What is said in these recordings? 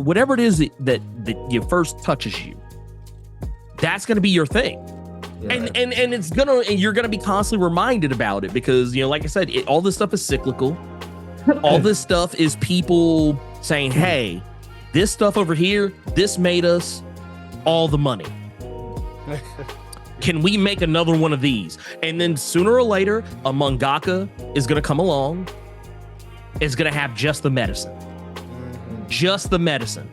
whatever it is that you first touches you, that's going to be your thing. Yeah. And it's you're gonna be constantly reminded about it because, you know, like I said, all this stuff is cyclical. All this stuff is people saying, hey, this stuff over here, this made us all the money. Can we make another one of these? And then sooner or later, a mangaka is going to come along. It's going to have just the medicine. Just the medicine.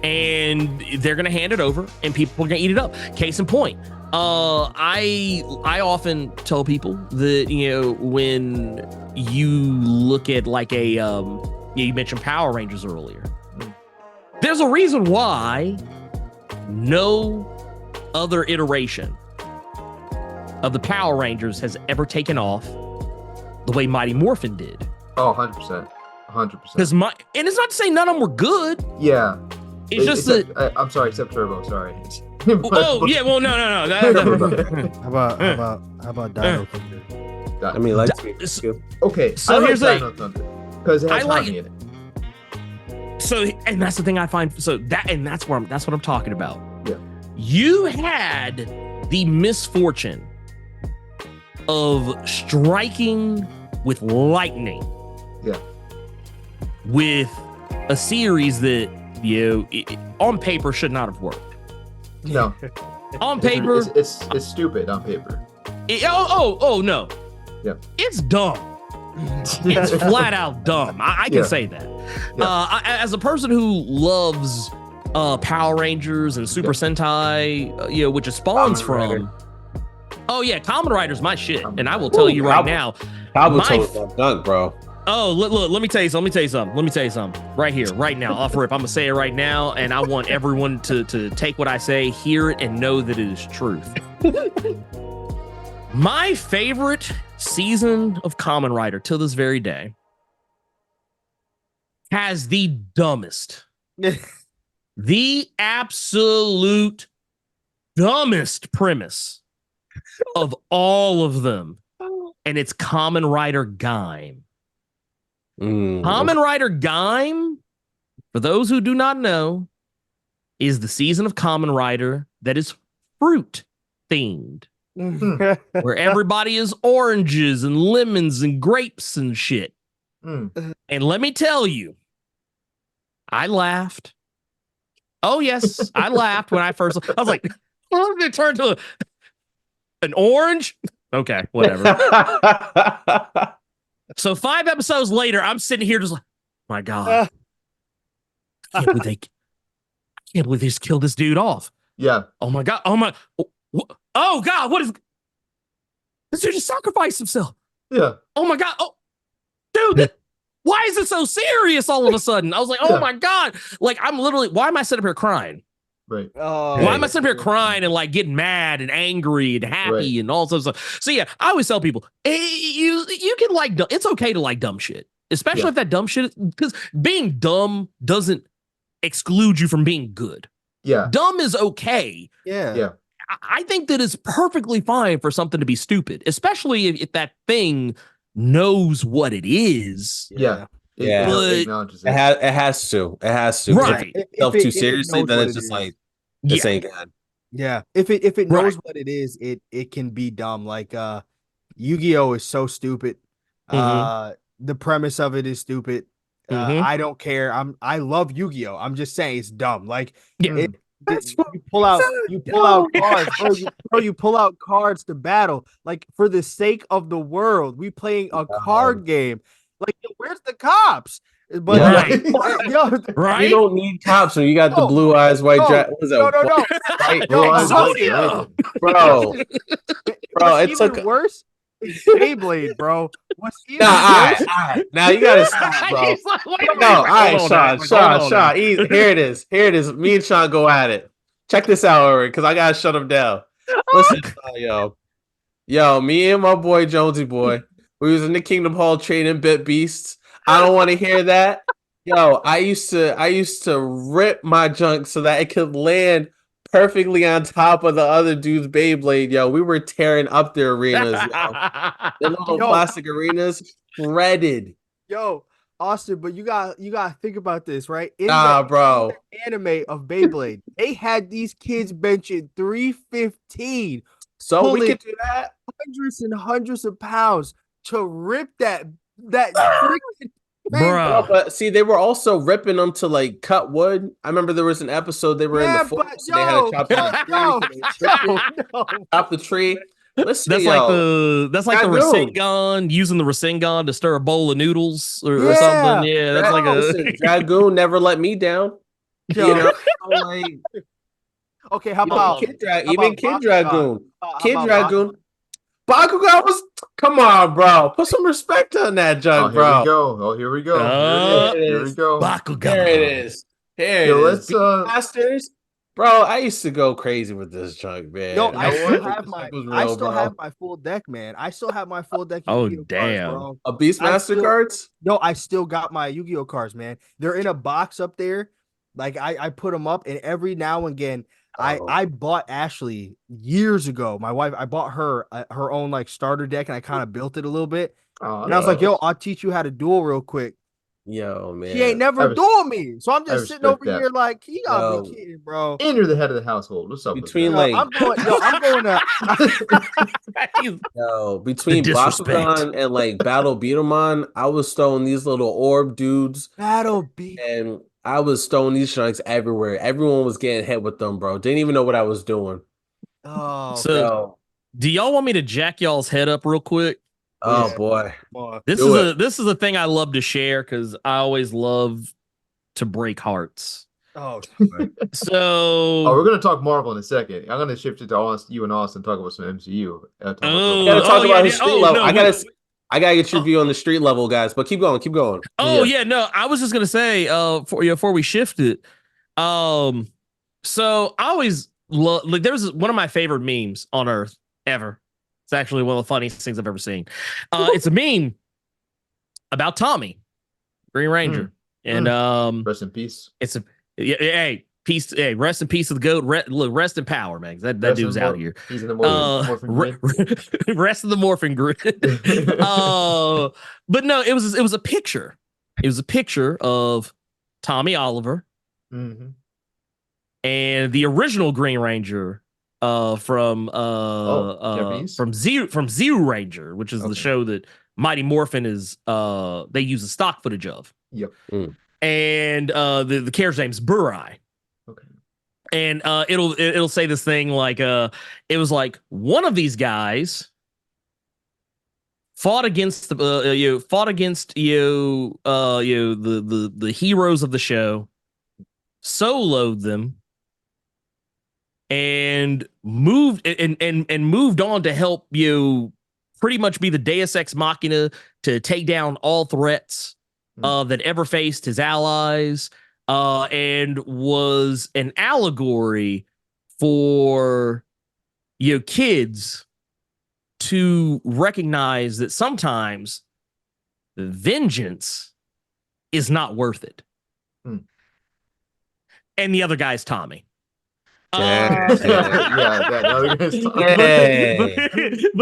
And they're going to hand it over and people are going to eat it up. Case in point. I often tell people that, you know, when you look at like you mentioned Power Rangers earlier. There's a reason why no other iteration of the Power Rangers has ever taken off the way Mighty Morphin did. Oh, 100%. 100%. Because and it's not to say none of them were good. Yeah. It's just that... I'm sorry, except Turbo, sorry. Yeah, well, no. How about Dino Thunder? I mean, let's okay, so here's Dino Thunder because it has Tommy in it. So, and that's the thing I find. So that's what I'm talking about. Yeah. You had the misfortune of striking with lightning. Yeah. With a series that, you know, on paper should not have worked. No. On paper, it's stupid on paper. No. Yeah. It's dumb. It's flat out dumb. I can say that. Yeah. As a person who loves Power Rangers and Super Sentai, you know, which it spawns from. Oh yeah, Kamen Rider's my shit, and I will tell you right now. Kabuto's dunk, bro. Oh, look, let me tell you something. Right here, right now, off rip. I'm gonna say it right now, and I want everyone to take what I say, hear it, and know that it is truth. My favorite season of Kamen Rider till this very day has the dumbest, the absolute dumbest premise of all of them, and it's Kamen Rider Gaim. Kamen Rider Gaim, for those who do not know, is the season of Kamen Rider that is fruit themed. Where everybody is oranges and lemons and grapes and shit. And let me tell you, I laughed. Oh yes, I laughed when I first. I was like, "Oh, it turned to an orange." Okay, whatever. So 5 episodes later, I'm sitting here just like, my God, I can't believe they just killed this dude off. Yeah. Oh my God. Oh God, what is this dude just sacrificed himself? Yeah. Oh my God. Oh, dude, why is it so serious all of a sudden? I was like, oh my God. Like, I'm literally, why am I sitting up here crying? Right. Why am I sitting here crying and like getting mad and angry and happy and all sorts of stuff? So yeah, I always tell people, hey, you can like, it's okay to like dumb shit, especially if that dumb shit, because being dumb doesn't exclude you from being good. Yeah. Dumb is okay. Yeah. I think that it's perfectly fine for something to be stupid, especially if that thing knows what it is. Yeah. It has to. Right. If it too seriously, then it's just like this ain't good. Yeah. If it knows what it is, it can be dumb. Like Yu-Gi-Oh is so stupid. The premise of it is stupid. I don't care. I love Yu-Gi-Oh. I'm just saying it's dumb. Like you pull out cards, bro. You pull out cards to battle. Like, for the sake of the world, we playing a card game. Like, where's the cops? But right. You don't need cops when you got the blue eyes, white dragon. Bro. It's even worse. It's Beyblade, bro. What's even worse? Now you gotta stop, bro. All right, Sean. Here it is. Me and Sean go at it. Check this out, because I gotta shut him down. Listen, yo, me and my boy Jonesy boy, we was in the Kingdom Hall trading bit beasts. I don't want to hear that. Yo, I used to rip my junk so that it could land perfectly on top of the other dude's Beyblade. Yo, we were tearing up their arenas. The little plastic arenas shredded. Yo, Austin, but you got to think about this, right? Bro. The anime of Beyblade, they had these kids benching 315, So we could do that. Hundreds and hundreds of pounds to rip that freaking Bro. But see, they were also ripping them to like cut wood. I remember there was an episode they were in the forest and they had to chop chop the tree. Listen, that's like the Rasengan, using the Rasengan to stir a bowl of noodles or something. Yeah, that's like a Dragoon never let me down. Yo. You know, like okay, how about Kid Dragoon? Kid Dragoon. Bakugan was, come on, bro. Put some respect on that junk, bro. Here we go. Here we go. Bakugan. There it is. Here it is. Masters. Bro, I used to go crazy with this junk, man. No, I still have my full deck, man. I still have my full deck. Oh, damn. Cards, bro. A Beastmaster cards? No, I still got my Yu-Gi-Oh cards, man. They're in a box up there. Like I put them up, and every now and again, I bought Ashley years ago. My wife, I bought her her own like starter deck, and I kind of built it a little bit. And I was like, "Yo, I'll teach you how to duel real quick." Yo, man, she ain't never dueled me, so I'm just sitting over here like, he gotta be kidding, bro. And you're the head of the household. What's up? Between like, I'm going to. Between Bakugan and like Battle Beatemon, I was throwing these little orb dudes. And I was throwing these sharks everywhere. Everyone was getting hit with them, bro. Didn't even know what I was doing. Oh, so do y'all want me to jack y'all's head up real quick? Oh boy, this is a thing I love to share because I always love to break hearts. Oh, so we're gonna talk Marvel in a second. I'm gonna shift it to you and Austin talk about some MCU. I gotta talk about his street level. I gotta get your view on the street level, guys. But keep going. No, I was just gonna say before we shift it. So I always love, like, there's one of my favorite memes on earth ever. It's actually one of the funniest things I've ever seen. It's a meme about Tommy, Green Ranger, and rest in peace. It's peace. Hey, rest in peace of the goat. Rest in power, man. That dude's out here. He's in the morphing grid. Rest of the morphing grid. But no, it was a picture. It was a picture of Tommy Oliver and the original Green Ranger. From Zero Ranger, which is the show that Mighty Morphin is they use the stock footage of. Yep. And the character's name's Burai. Okay. And it'll say this thing like it was like one of these guys fought against the heroes of the show, soloed them, and moved on to help pretty much be the Deus Ex Machina to take down all threats that ever faced his allies, and was an allegory for kids to recognize that sometimes vengeance is not worth it. And the other guy's Tommy. But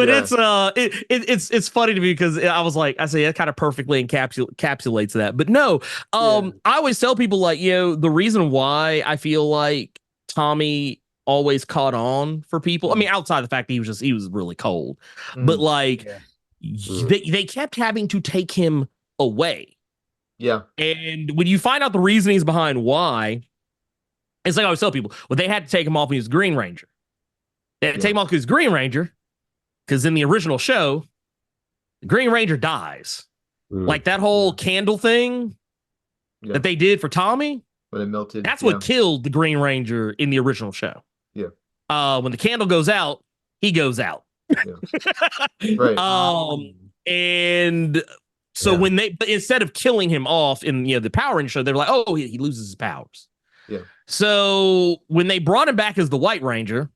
it's funny to me because I say it kind of perfectly encapsulates that. But no, I always tell people, like, the reason why I feel like Tommy always caught on for people. I mean, outside the fact that he was really cold, but like they kept having to take him away. Yeah, and when you find out the reasonings behind why. It's like I always tell people, well, they had to take him off when he was Green Ranger. They had to take him off because he was Green Ranger, because in the original show, the Green Ranger dies. Like that whole candle thing that they did for Tommy, when it melted. That's what killed the Green Ranger in the original show. Yeah. When the candle goes out, he goes out. Yeah. Right. And so when instead of killing him off in the Power Ranger show, they were like, oh, he loses his powers. Yeah. So when they brought him back as the White Ranger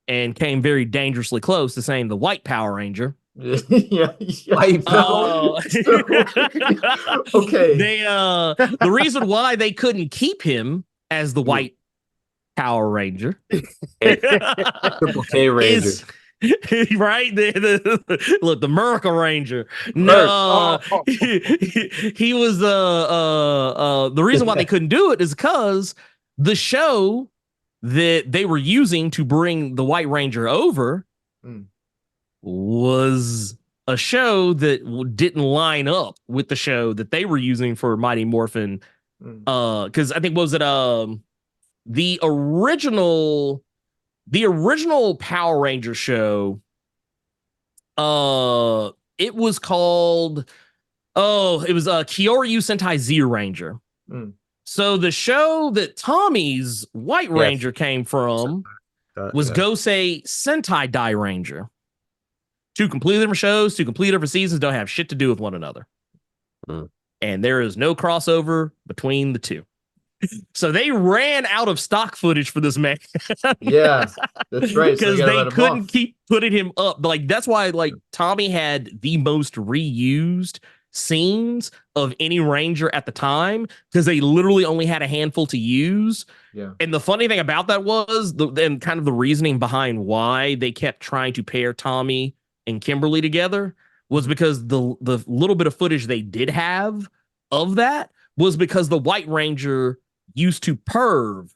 and came very dangerously close to saying the White Power Ranger. White Power. Okay. The reason why they couldn't keep him as the White Power Ranger Triple K Ranger right? Look, the Miracle Ranger. Merc. No, he was the reason why they couldn't do it is because the show that they were using to bring the White Ranger over was a show that didn't line up with the show that they were using for Mighty Morphin. Because I think, what was it, the original Power Ranger show, it was called, it was Kyoryu Sentai Z Ranger. So the show that Tommy's White Ranger came from was Gosei Sentai Dai Ranger. Two completely different shows, two completely different seasons, don't have shit to do with one another. And there is no crossover between the two. So they ran out of stock footage for this man. Yeah, that's right. Because they couldn't keep putting him up. Like, that's why, like, Tommy had the most reused scenes of any Ranger at the time, because they literally only had a handful to use. Yeah. And the funny thing about that was, and kind of the reasoning behind why they kept trying to pair Tommy and Kimberly together, was because the little bit of footage they did have of that was because the White Ranger used to perv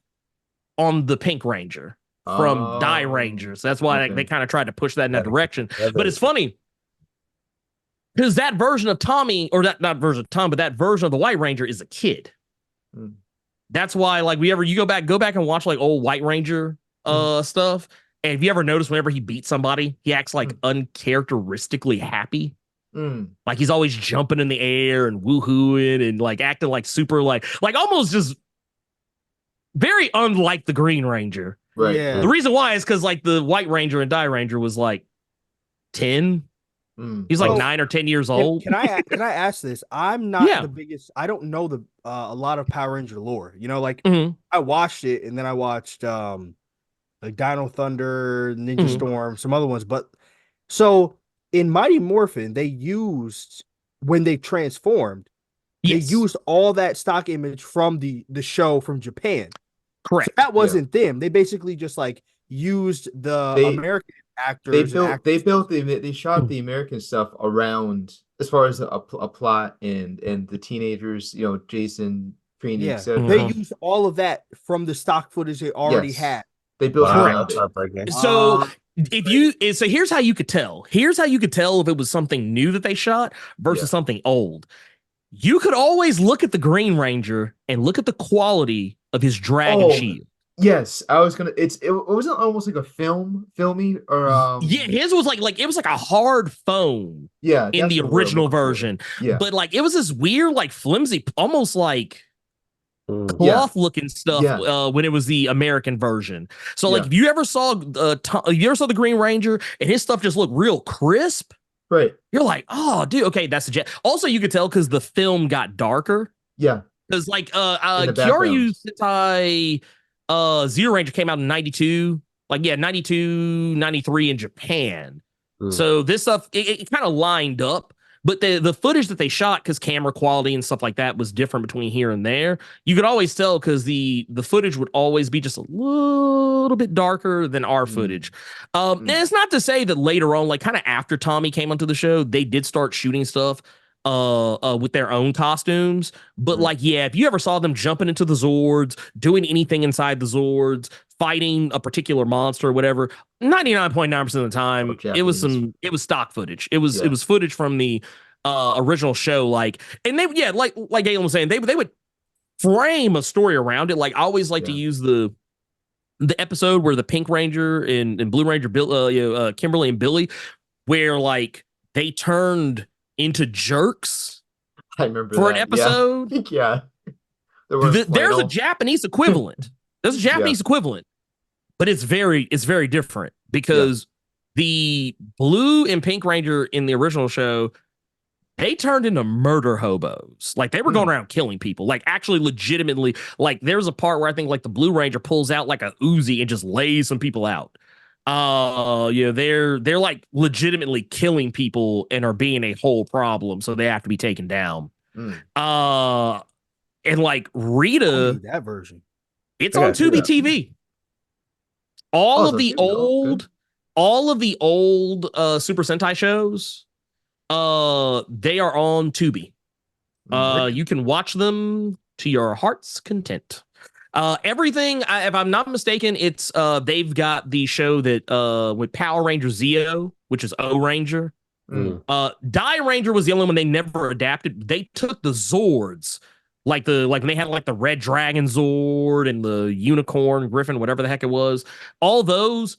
on the Pink Ranger from Die Rangers. That's why they kind of tried to push that in that direction. But it's funny because that version of Tommy, or that not version of Tom, but that version of the White Ranger is a kid. That's why, like, you go back and watch like old White Ranger stuff. And if you ever notice, whenever he beats somebody, he acts like uncharacteristically happy. Like he's always jumping in the air and woohooing and like acting like super like almost just very unlike the Green Ranger. Right. Yeah. The reason why is because like the White Ranger and Die Ranger was like 10. He's like 9 or 10 years old. Can I ask this? I'm not the biggest. I don't know the a lot of Power Ranger lore. You know, like I watched it and then I watched like Dino Thunder, Ninja Storm, some other ones. But so in Mighty Morphin, they used, when they transformed, they used all that stock image from the show from Japan. Correct. So that wasn't them. They basically just like used the American actors. They shot the American stuff around, as far as a plot and the teenagers, you know, Jason, Preeny, etc. They used all of that from the stock footage they already had. They built So here's how you could tell. Here's how you could tell if it was something new that they shot versus something old. You could always look at the Green Ranger and look at the quality of his dragon shield. Yes, I was gonna. It wasn't almost like a filmy or his was like it was like a hard foam. Yeah, in the original version. Yeah, but like it was this weird, like flimsy, almost like cloth looking stuff when it was the American version. So like if you ever saw the Green Ranger and his stuff just looked real crisp, right? You're like, oh, dude, okay, that's a jet. Also, you could tell because the film got darker. Yeah, because like Kyoryu Sentai Zero Ranger came out in 92, 92, 93 in Japan. So this stuff, it kind of lined up. But the footage that they shot, because camera quality and stuff like that was different between here and there, you could always tell because the footage would always be just a little bit darker than our footage. And it's not to say that later on, like kind of after Tommy came onto the show, they did start shooting stuff with their own costumes. But like, if you ever saw them jumping into the Zords, doing anything inside the Zords, fighting a particular monster or whatever, 99.9% of the time, it was stock footage. It was footage from the original show. Like, and they, like Galen was saying, they would frame a story around it. Like, I always like to use the episode where the Pink Ranger and Blue Ranger, Kimberly and Billy, where like they turned into jerks. I remember for an episode. Yeah. There's a Japanese equivalent. There's a Japanese equivalent, but it's very different because the Blue and Pink Ranger in the original show, they turned into murder hobos. Like they were going around killing people, like actually legitimately. Like there's a part where I think like the Blue Ranger pulls out like a Uzi and just lays some people out. They're like legitimately killing people and are being a whole problem, so they have to be taken down. And like Rita, that version, it's on Tubi TV. All of the old all of the old Super Sentai shows, they are on Tubi. You can watch them to your heart's content. Everything, if I'm not mistaken, it's they've got the show that with Power Ranger Zeo, which is O Ranger. Die Ranger was the only one they never adapted. They took the Zords, like when they had like the Red Dragon Zord and the Unicorn Griffin, whatever the heck it was. All those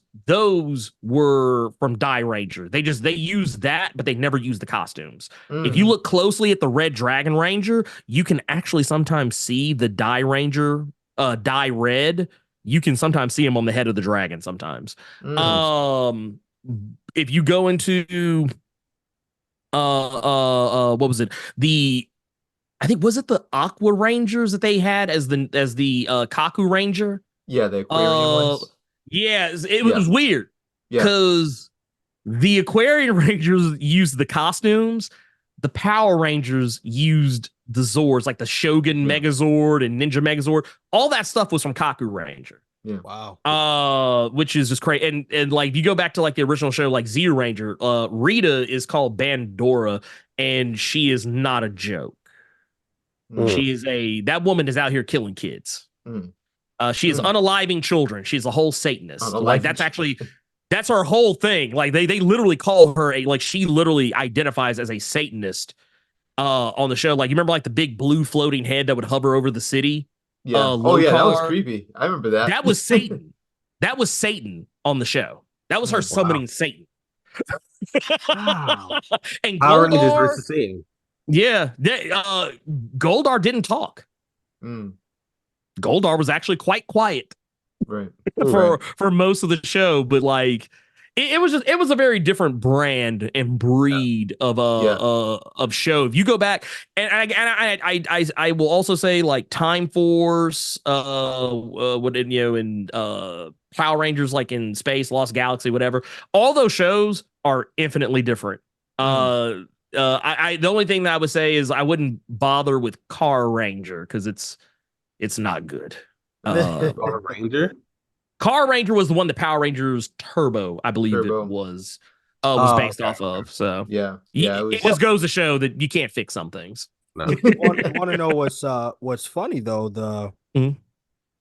were from Die Ranger. They used that, but they never used the costumes. If you look closely at the Red Dragon Ranger, you can actually sometimes see the Die Ranger, Die Red. You can sometimes see him on the head of the dragon sometimes. If you go into what was it? I think was it the Aqua Rangers that they had as the Kaku Ranger? Yeah, the Aquarian ones. Yeah, it was weird because the Aquarian Rangers used the costumes, the Power Rangers used the Zords, like the Shogun Megazord and Ninja Megazord. All that stuff was from Kaku Ranger. Yeah. Wow. Which is just crazy. And like if you go back to like the original show, like Zero Ranger, Rita is called Bandora, and she is not a joke. She is that woman is out here killing kids. She is unaliving children. She's a whole Satanist. Like that's her whole thing. Like they literally call her she literally identifies as a Satanist on the show. Like you remember like the big blue floating head that would hover over the city? Yeah. That was creepy. I remember that. That was Satan. That was Satan on the show. That was her summoning Satan. Wow. And Power Rangers versus Satan. Yeah. Goldar didn't talk. Goldar was actually quite quiet. Right. For most of the show, but like it was a very different brand and breed of show. If you go back and I will also say like Time Force, Power Rangers like in space, Lost Galaxy, whatever. All those shows are infinitely different. The only thing that I would say is I wouldn't bother with Car Ranger because it's not good. Power Ranger. Car Ranger was the one that Power Rangers Turbo, I believe it was based off of. So it just goes to show that you can't fix some things. No. You want to know what's funny though? The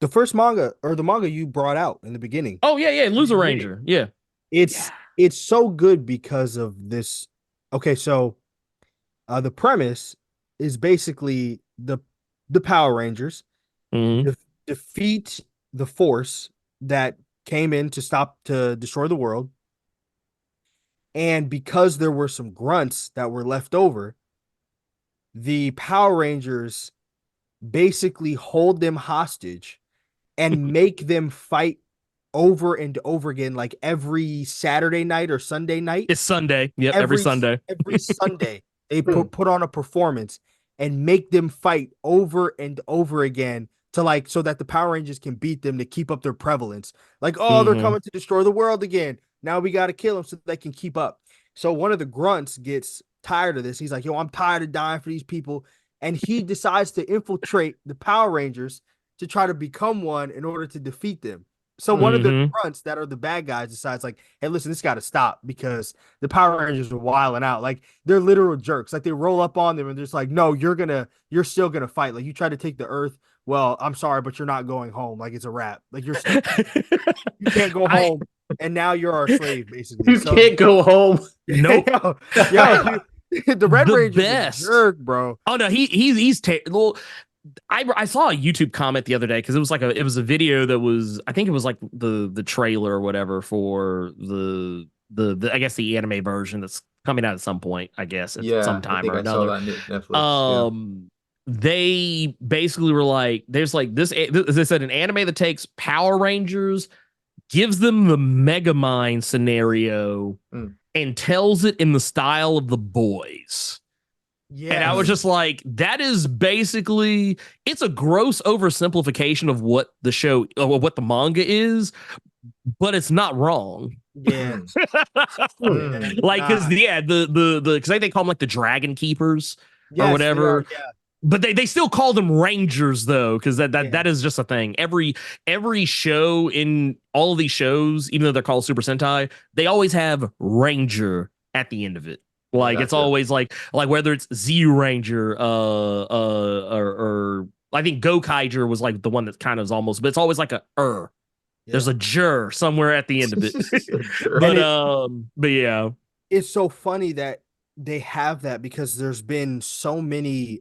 first manga or the manga you brought out in the beginning. Oh yeah, Loser Ranger. Yeah, it's so good because of this. Okay, so the premise is basically the Power Rangers defeat the Force that came in to destroy the world, and because there were some grunts that were left over, the Power Rangers basically hold them hostage and make them fight over and over again, like every Saturday night or Sunday night. It's Sunday. Yep, every Sunday. Every Sunday they put on a performance and make them fight over and over again to so that the Power Rangers can beat them to keep up their prevalence. Like, they're coming to destroy the world again. Now we got to kill them so they can keep up. So one of the grunts gets tired of this. He's like, yo, I'm tired of dying for these people. And he decides to infiltrate the Power Rangers to try to become one in order to defeat them. So one of the grunts that are the bad guys decides like, hey, listen, this got to stop because the Power Rangers are wilding out. Like they're literal jerks. Like they roll up on them and they're just like, no, you're still going to fight. Like you try to take the Earth. Well, I'm sorry, but you're not going home. Like it's a wrap. Like you can't go home. And now you're our slave, basically. You can't go home. Nope. The Red Ranger is a jerk, bro. Oh no, he's well. I saw a YouTube comment the other day because it was a video that was, I think it was like the trailer or whatever for the I guess the anime version that's coming out at some point, I guess at some time or another. I saw that on Netflix. They basically were like, there's like this, as I said, an anime that takes Power Rangers, gives them the Megamind scenario, and tells it in the style of The Boys. Yeah. And I was just like, that is basically, it's a gross oversimplification of what the show, or what the manga is, but it's not wrong. Yeah. Like, because, because they call them like the Dragon Keepers or whatever. But they still call them Rangers though, because that is just a thing. Every show in all of these shows, even though they're called Super Sentai, they always have Ranger at the end of it. Like it's always like whether it's Z Ranger, or I think Gokaiger was like the one that kind of is almost, but it's always like There's a jur somewhere at the end of it. But yeah, it's so funny that they have that because there's been so many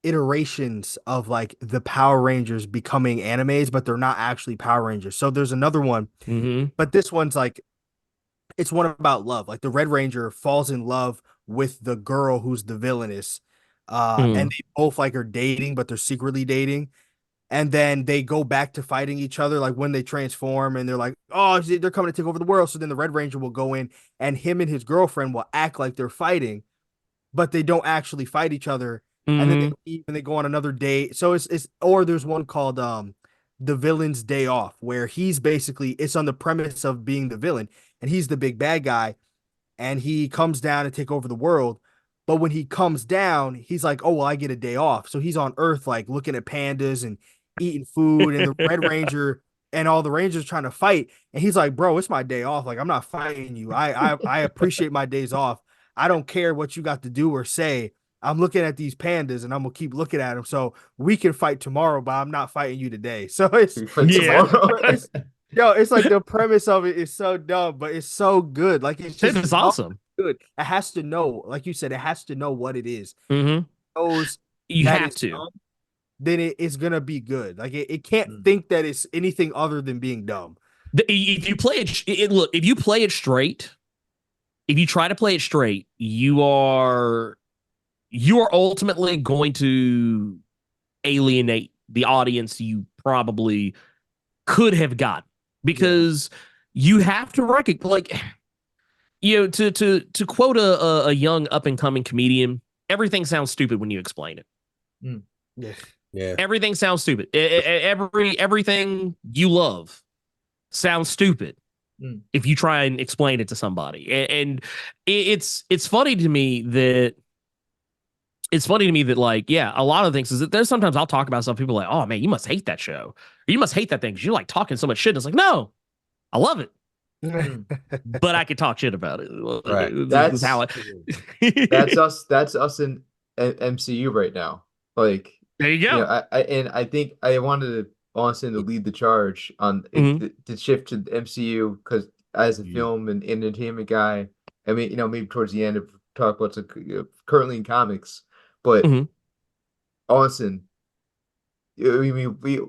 iterations of like the Power Rangers becoming animes, but they're not actually Power Rangers. So there's another one, but this one's like, it's one about love. Like the Red Ranger falls in love with the girl who's the villainess, and they both like are dating, but they're secretly dating. And then they go back to fighting each other, like when they transform, and they're like, "Oh, they're coming to take over the world." So then the Red Ranger will go in, and him and his girlfriend will act like they're fighting, but they don't actually fight each other. And then they leave and they go on another date. So it's or there's one called The Villain's Day Off, where he's basically, it's on the premise of being the villain, and he's the big bad guy, and he comes down to take over the world. But when he comes down, he's like, "Oh, well, I get a day off." So he's on Earth, like looking at pandas and eating food, and the Red Ranger and all the Rangers trying to fight. And he's like, "Bro, it's my day off. Like, I'm not fighting you. I appreciate my days off. I don't care what you got to do or say. I'm looking at these pandas and I'm gonna keep looking at them. So we can fight tomorrow, but I'm not fighting you today." So it's it's like the premise of it is so dumb, but it's so good. Like it's awesome. Good. It has to know, like you said, it has to know what it is. Knows you have to. Dumb, then it's gonna be good. Like it can't think that it's anything other than being dumb. If you play look, if you play it straight, if you try to play it straight, you are ultimately going to alienate the audience you probably could have got, because you have to recognize, like, to quote a young up and coming comedian, everything sounds stupid when you explain it. Yeah. Everything sounds stupid. Everything you love sounds stupid if you try and explain it to somebody. And it's funny to me that like, a lot of things is that there's sometimes I'll talk about stuff, people are like, "Oh man, you must hate that show. Or you must hate that thing because you like talking so much shit." And it's like, no, I love it. But I could talk shit about it. Right. That's how that's us in MCU right now. Like, there you go. I think I wanted Austin to lead the charge on the shift to the MCU, because as a film and entertainment guy, I mean, maybe towards the end of talk what's currently in comics, but Austin, I mean, we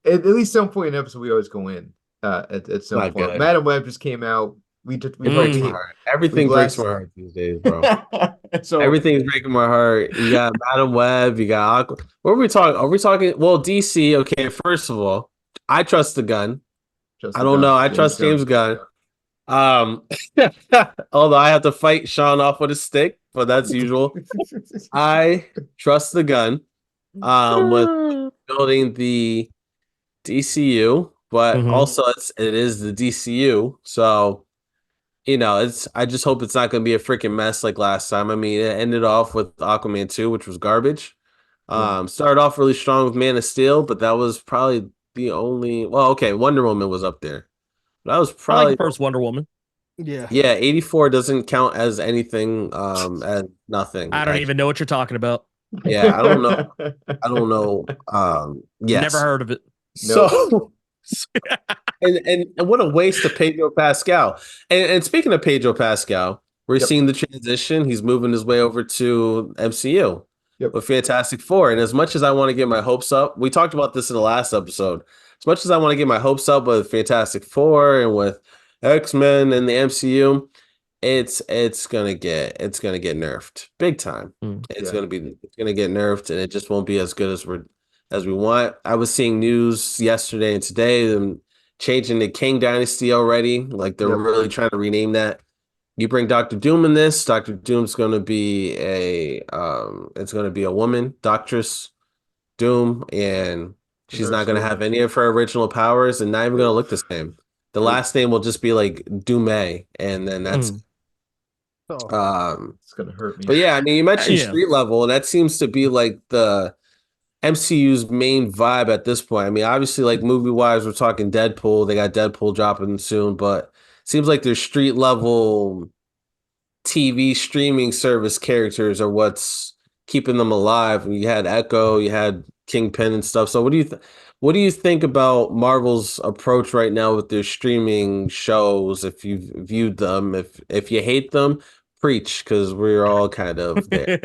at least some point in the episode we always go in at some point. Good. Madam Web just came out. Everything breaks my heart these days, bro. So everything's breaking my heart. You got Madam Web, you got Aqua. What are we talking? Are we talking? Well, DC. Okay, first of all, I trust the gun. I don't know. I trust James Gunn. Although I have to fight Sean off with a stick, but that's usual. I trust the gun. With building the DCU, but also it is the DCU, so. I just hope it's not going to be a freaking mess like last time. I mean, it ended off with Aquaman 2, which was garbage. Started off really strong with Man of Steel, but that was probably the only. Well, okay, Wonder Woman was up there. That was probably the first Wonder Woman. Yeah. 84 doesn't count as anything. As nothing. I don't even know what you're talking about. Yeah, I don't know. Yes. Never heard of it. So. and what a waste of Pedro Pascal. And speaking of Pedro Pascal, we're seeing the transition. He's moving his way over to MCU with Fantastic Four. And as much as I want to get my hopes up, we talked about this in the last episode. As much as I want to get my hopes up with Fantastic Four and with X-Men and the MCU, it's gonna get nerfed big time. It's gonna get nerfed, and it just won't be as good as we want. I was seeing news yesterday and today, them changing the King Dynasty already. Like they're really trying to rename that. You bring Dr. Doom in this. Dr. Doom's going to be it's going to be a woman, Doctress Doom, and she's not going to have any of her original powers, and not even going to look the same. The last name will just be like Doomay, and then that's. It's gonna hurt me. But yeah, I mean, you mentioned Yeah. street level, and that seems to be like the MCU's main vibe at this point. I mean, obviously, like movie wise, we're talking Deadpool. They got Deadpool dropping soon, but it seems like their street level TV streaming service characters are what's keeping them alive. And you had Echo, you had Kingpin and stuff. So what do you think about Marvel's approach right now with their streaming shows? If you've viewed them, if you hate them, preach, because we're all kind of there.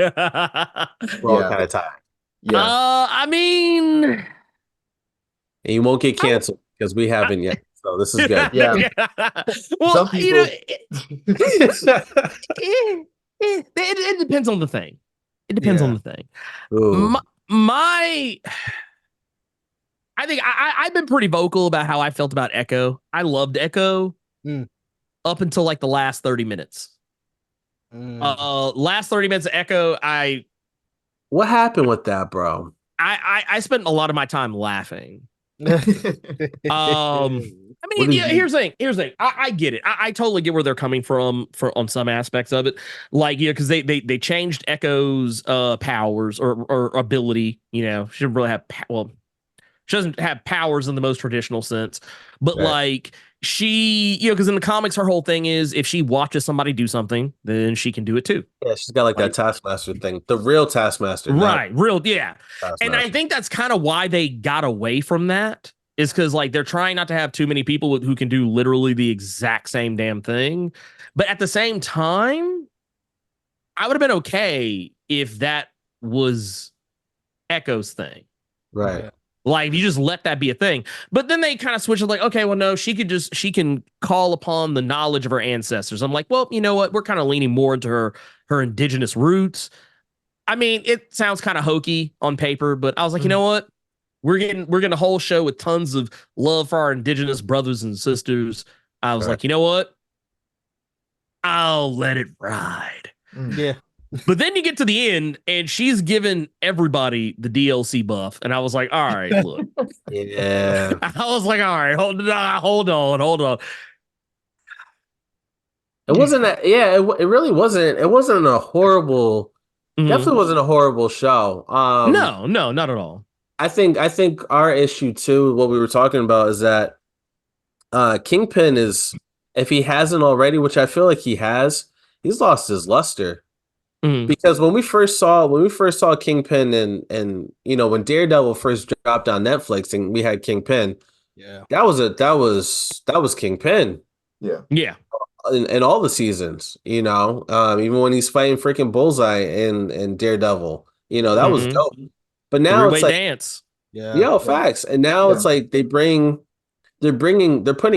We're all kind of tired. Yeah. I mean, And you won't get canceled because we haven't yet. So this is good. Yeah. Well, Some people... you know, it depends on the thing. It depends on the thing. I think I've been pretty vocal about how I felt about Echo. I loved Echo up until like the last 30 minutes. Last 30 minutes of Echo, what happened with that, bro? I spent a lot of my time laughing. I mean, yeah, here's the thing. I get it. I totally get where they're coming from on some aspects of it. Like, yeah, because they changed Echo's powers or ability. You know, she didn't really have she doesn't have powers in the most traditional sense, but like she, you know, because in the comics, her whole thing is if she watches somebody do something, then she can do it too. Yeah, she's got like that Taskmaster thing, the real Taskmaster, right? Real, yeah. Taskmaster. And I think that's kind of why they got away from that, is because like they're trying not to have too many people who can do literally the exact same damn thing. But at the same time, I would have been okay if that was Echo's thing, right? Yeah. Like, you just let that be a thing. But then they kind of switch it like, okay, well, no, she can call upon the knowledge of her ancestors. I'm like, well, you know what? We're kind of leaning more into her indigenous roots. I mean, it sounds kind of hokey on paper, but I was like, you know what? We're getting a whole show with tons of love for our indigenous brothers and sisters. I was like, you know what? I'll let it ride. Yeah. But then you get to the end, and she's given everybody the DLC buff, and I was like, "All right, look." Yeah. I was like, "All right, hold on." It wasn't that. Yeah, it really wasn't. It wasn't a horrible. Definitely wasn't a horrible show. No, not at all. I think our issue too, what we were talking about, is that Kingpin is, if he hasn't already, which I feel like he has, he's lost his luster. Because when we first saw Kingpin and you know, when Daredevil first dropped on Netflix and we had Kingpin, that was Kingpin. Yeah. In all the seasons, you know, even when he's fighting freaking Bullseye and Daredevil, you know, that was dope. But now it's like dance. Facts. And now it's like they're putting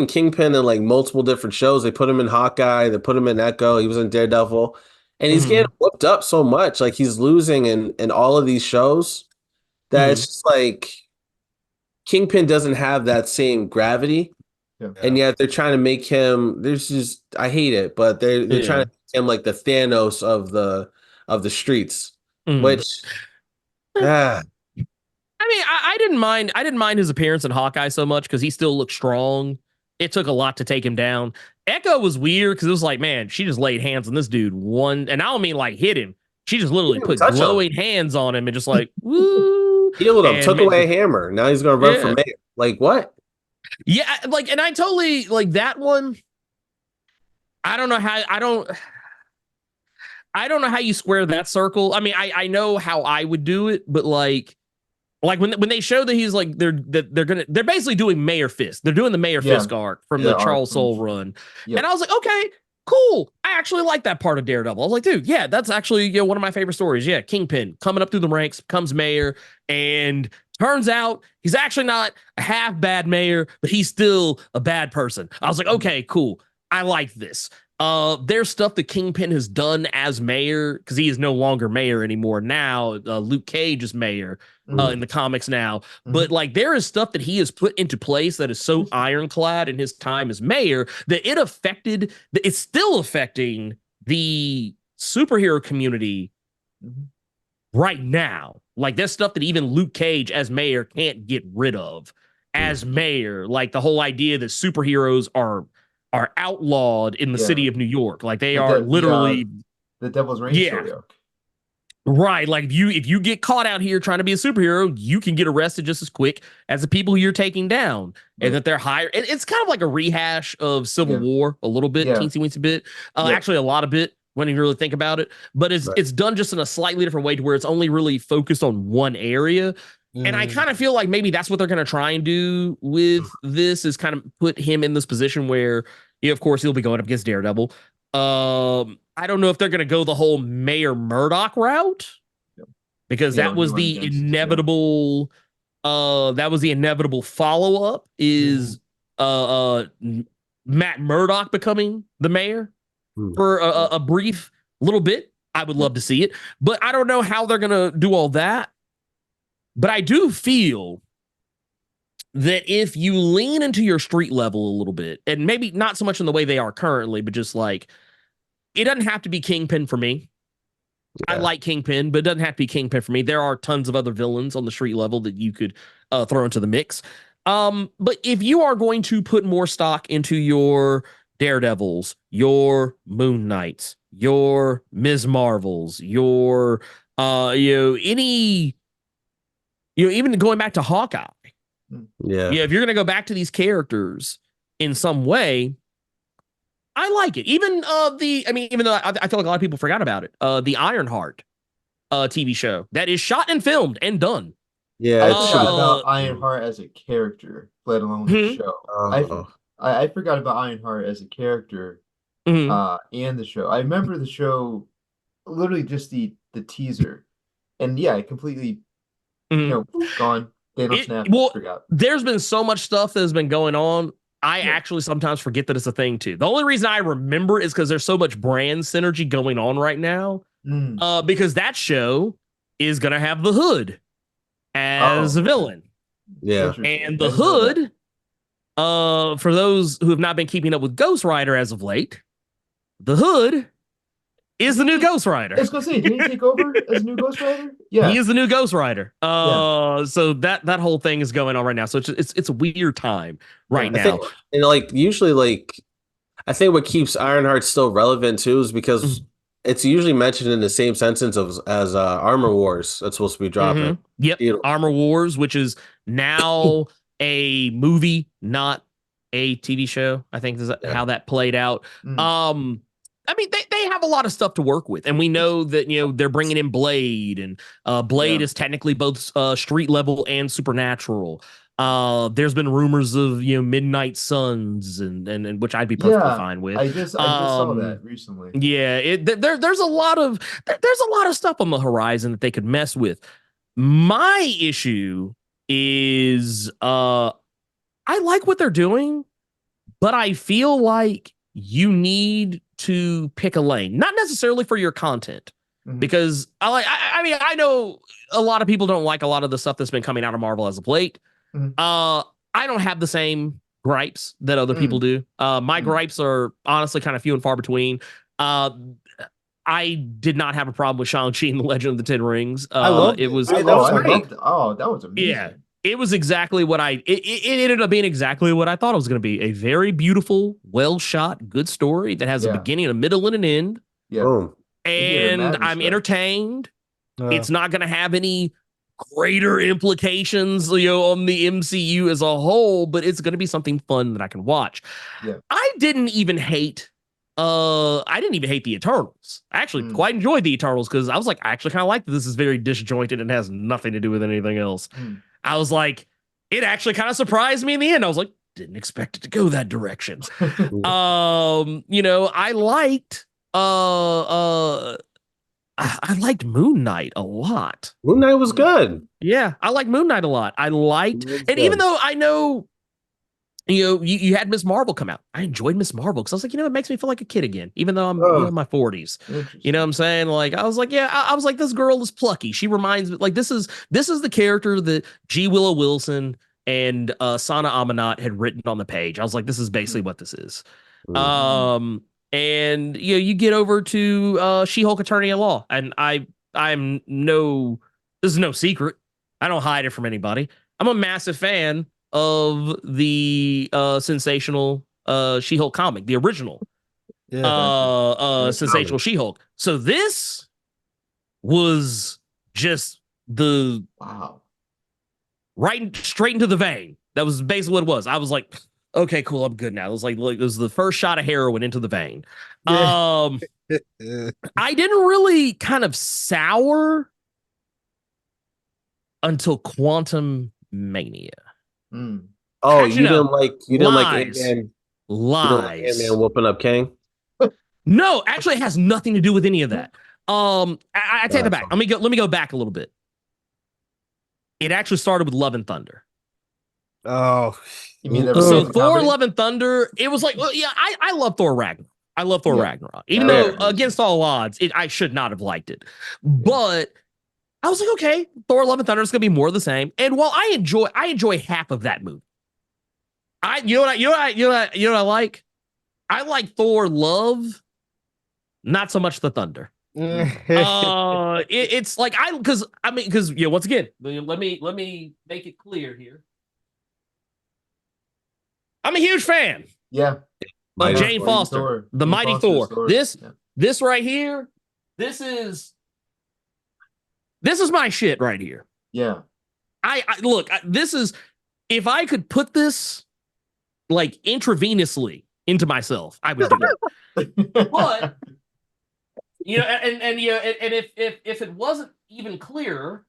Kingpin in like multiple different shows. They put him in Hawkeye, they put him in Echo, he was in Daredevil. And he's getting whooped up so much, like he's losing in all of these shows, that it's just like Kingpin doesn't have that same gravity. And yet they're trying to make him, I hate it, but they're trying to make him like the Thanos of the streets, which I mean, I didn't mind his appearance in Hawkeye so much because he still looked strong. It took a lot to take him down. Echo was weird because it was like, man, she just laid hands on this dude and I don't mean like hit him. She just literally put glowing hands on him and just like, woo. Healed him, took away a hammer. Now he's going to run for mayor. Like, what? Yeah, like, and I totally, like, that one, I don't know how you square that circle. I mean, I know how I would do it, but like when they show that he's like they're basically doing Mayor Fisk. They're doing the Mayor Fisk arc from the Charles Soule run. And I was like, okay, cool. I actually like that part of Daredevil. I was like, dude, yeah, that's actually, you know, one of my favorite stories. Yeah, Kingpin coming up through the ranks, becomes mayor, and turns out he's actually not a half bad mayor, but he's still a bad person. I was like, okay, cool. I like this. There's stuff that Kingpin has done as mayor, because he is no longer mayor anymore. Now, Luke Cage is mayor in the comics now. But like, there is stuff that he has put into place that is so ironclad in his time as mayor that it's still affecting the superhero community right now. Like, there's stuff that even Luke Cage as mayor can't get rid of as mayor. Like the whole idea that superheroes are are outlawed in the city of New York. Like they are literally the Devil's Reign story arc. Right. Like if you get caught out here trying to be a superhero, you can get arrested just as quick as the people you're taking down. And that they're higher. It's kind of like a rehash of Civil War a little bit, teensy weensy bit. Actually a lot of bit when you really think about it. But it's done just in a slightly different way to where it's only really focused on one area. And I kind of feel like maybe that's what they're going to try and do with this, is kind of put him in this position where, of course, he'll be going up against Daredevil. I don't know if they're going to go the whole Mayor Murdock route, because that was the inevitable. That was the inevitable follow up, is Matt Murdock becoming the mayor for a brief little bit. I would love to see it, but I don't know how they're going to do all that. But I do feel that if you lean into your street level a little bit, and maybe not so much in the way they are currently, but just like, it doesn't have to be Kingpin for me. I like Kingpin, but it doesn't have to be Kingpin for me. There are tons of other villains on the street level that you could throw into the mix. But if you are going to put more stock into your Daredevils, your Moon Knights, your Ms. Marvels, your even going back to Hawkeye. If you're going to go back to these characters in some way, I like it. Even even though I feel like a lot of people forgot about it, the Ironheart TV show that is shot and filmed and done. Yeah, I forgot about Ironheart as a character, let alone the show. I forgot about Ironheart as a character and the show. I remember the show, literally just the teaser, and it completely gone. Thanos snap. Forgot. There's been so much stuff that has been going on. I actually sometimes forget that it's a thing too. The only reason I remember is because there's so much brand synergy going on right now. Because that show is gonna have the Hood as a villain. And the Hood, for those who have not been keeping up with Ghost Rider as of late, the Hood is the new Ghost Rider. I was gonna say, did he take over as new Ghost Rider? Yeah, he is the new Ghost Rider. So that whole thing is going on right now. So it's a weird time now. Usually, I think what keeps Ironheart still relevant too is because it's usually mentioned in the same sentence as Armor Wars that's supposed to be dropping. Armor Wars, which is now a movie, not a TV show. I think is how that played out. I mean, they have a lot of stuff to work with, and we know that they're bringing in Blade, and Blade is technically both street level and supernatural. There's been rumors of Midnight Suns, and which I'd be perfectly fine with. I just saw that recently. Yeah, there's a lot of stuff on the horizon that they could mess with. My issue is I like what they're doing, but I feel like you need to pick a lane, not necessarily for your content, because I know a lot of people don't like a lot of the stuff that's been coming out of Marvel as of late. I don't have the same gripes that other people do. My gripes are honestly kind of few and far between. I did not have a problem with Shang-Chi and the Legend of the Ten Rings. I loved it. That was amazing. Yeah. It was exactly what it ended up being exactly what I thought it was going to be. A very beautiful, well-shot, good story that has a beginning, a middle, and an end. Yeah. And I'm entertained. It's not going to have any greater implications, on the MCU as a whole, but it's going to be something fun that I can watch. Yeah. I didn't even hate the Eternals. I actually quite enjoyed the Eternals because I was like, I actually kind of like that this is very disjointed and has nothing to do with anything else. I was like, it actually kind of surprised me in the end. I was like, didn't expect it to go that direction. I liked I liked Moon Knight a lot. Moon Knight was good. Yeah, I liked Moon Knight a lot. I liked, and even though I know, you had Ms. Marvel come out, I enjoyed Ms. Marvel because I was like, it makes me feel like a kid again, even though I'm in my 40s. You know what I'm saying? Like, I was like, I was like, this girl is plucky. She reminds me, like, this is the character that G. Willow Wilson and Sana Amanat had written on the page. I was like, this is basically what this is. And you get over to She-Hulk Attorney at Law, and this is no secret. I don't hide it from anybody. I'm a massive fan of the sensational She-Hulk comic, the original sensational She-Hulk. So this was just the right straight into the vein. That was basically what it was. I was like, okay, cool, I'm good now. It was like it was the first shot of heroin into the vein. I didn't really kind of sour until Quantum Mania. Oh, Actually, you didn't like Ant-Man. Lies. Ant-Man whooping up Kang? No, actually, it has nothing to do with any of that. I take that back. Let me go back a little bit. It actually started with Love and Thunder. Oh, you mean so Thor: Love and Thunder? It was like, well, yeah, I love Thor Ragnarok. I love Thor Ragnarok, even though against all odds, I should not have liked it. But I was like, okay, Thor: Love and Thunder is gonna be more of the same. And while I enjoy half of that movie. You know what I like? I like Thor Love, not so much the Thunder. It's like because once again, let me make it clear here. I'm a huge fan. Yeah. Of Jane Foster, Thor. the Mighty Thor. This right here, this is my shit right here. Yeah. I look, this is, if I could put this like intravenously into myself, I would do it. But and if it wasn't even clearer,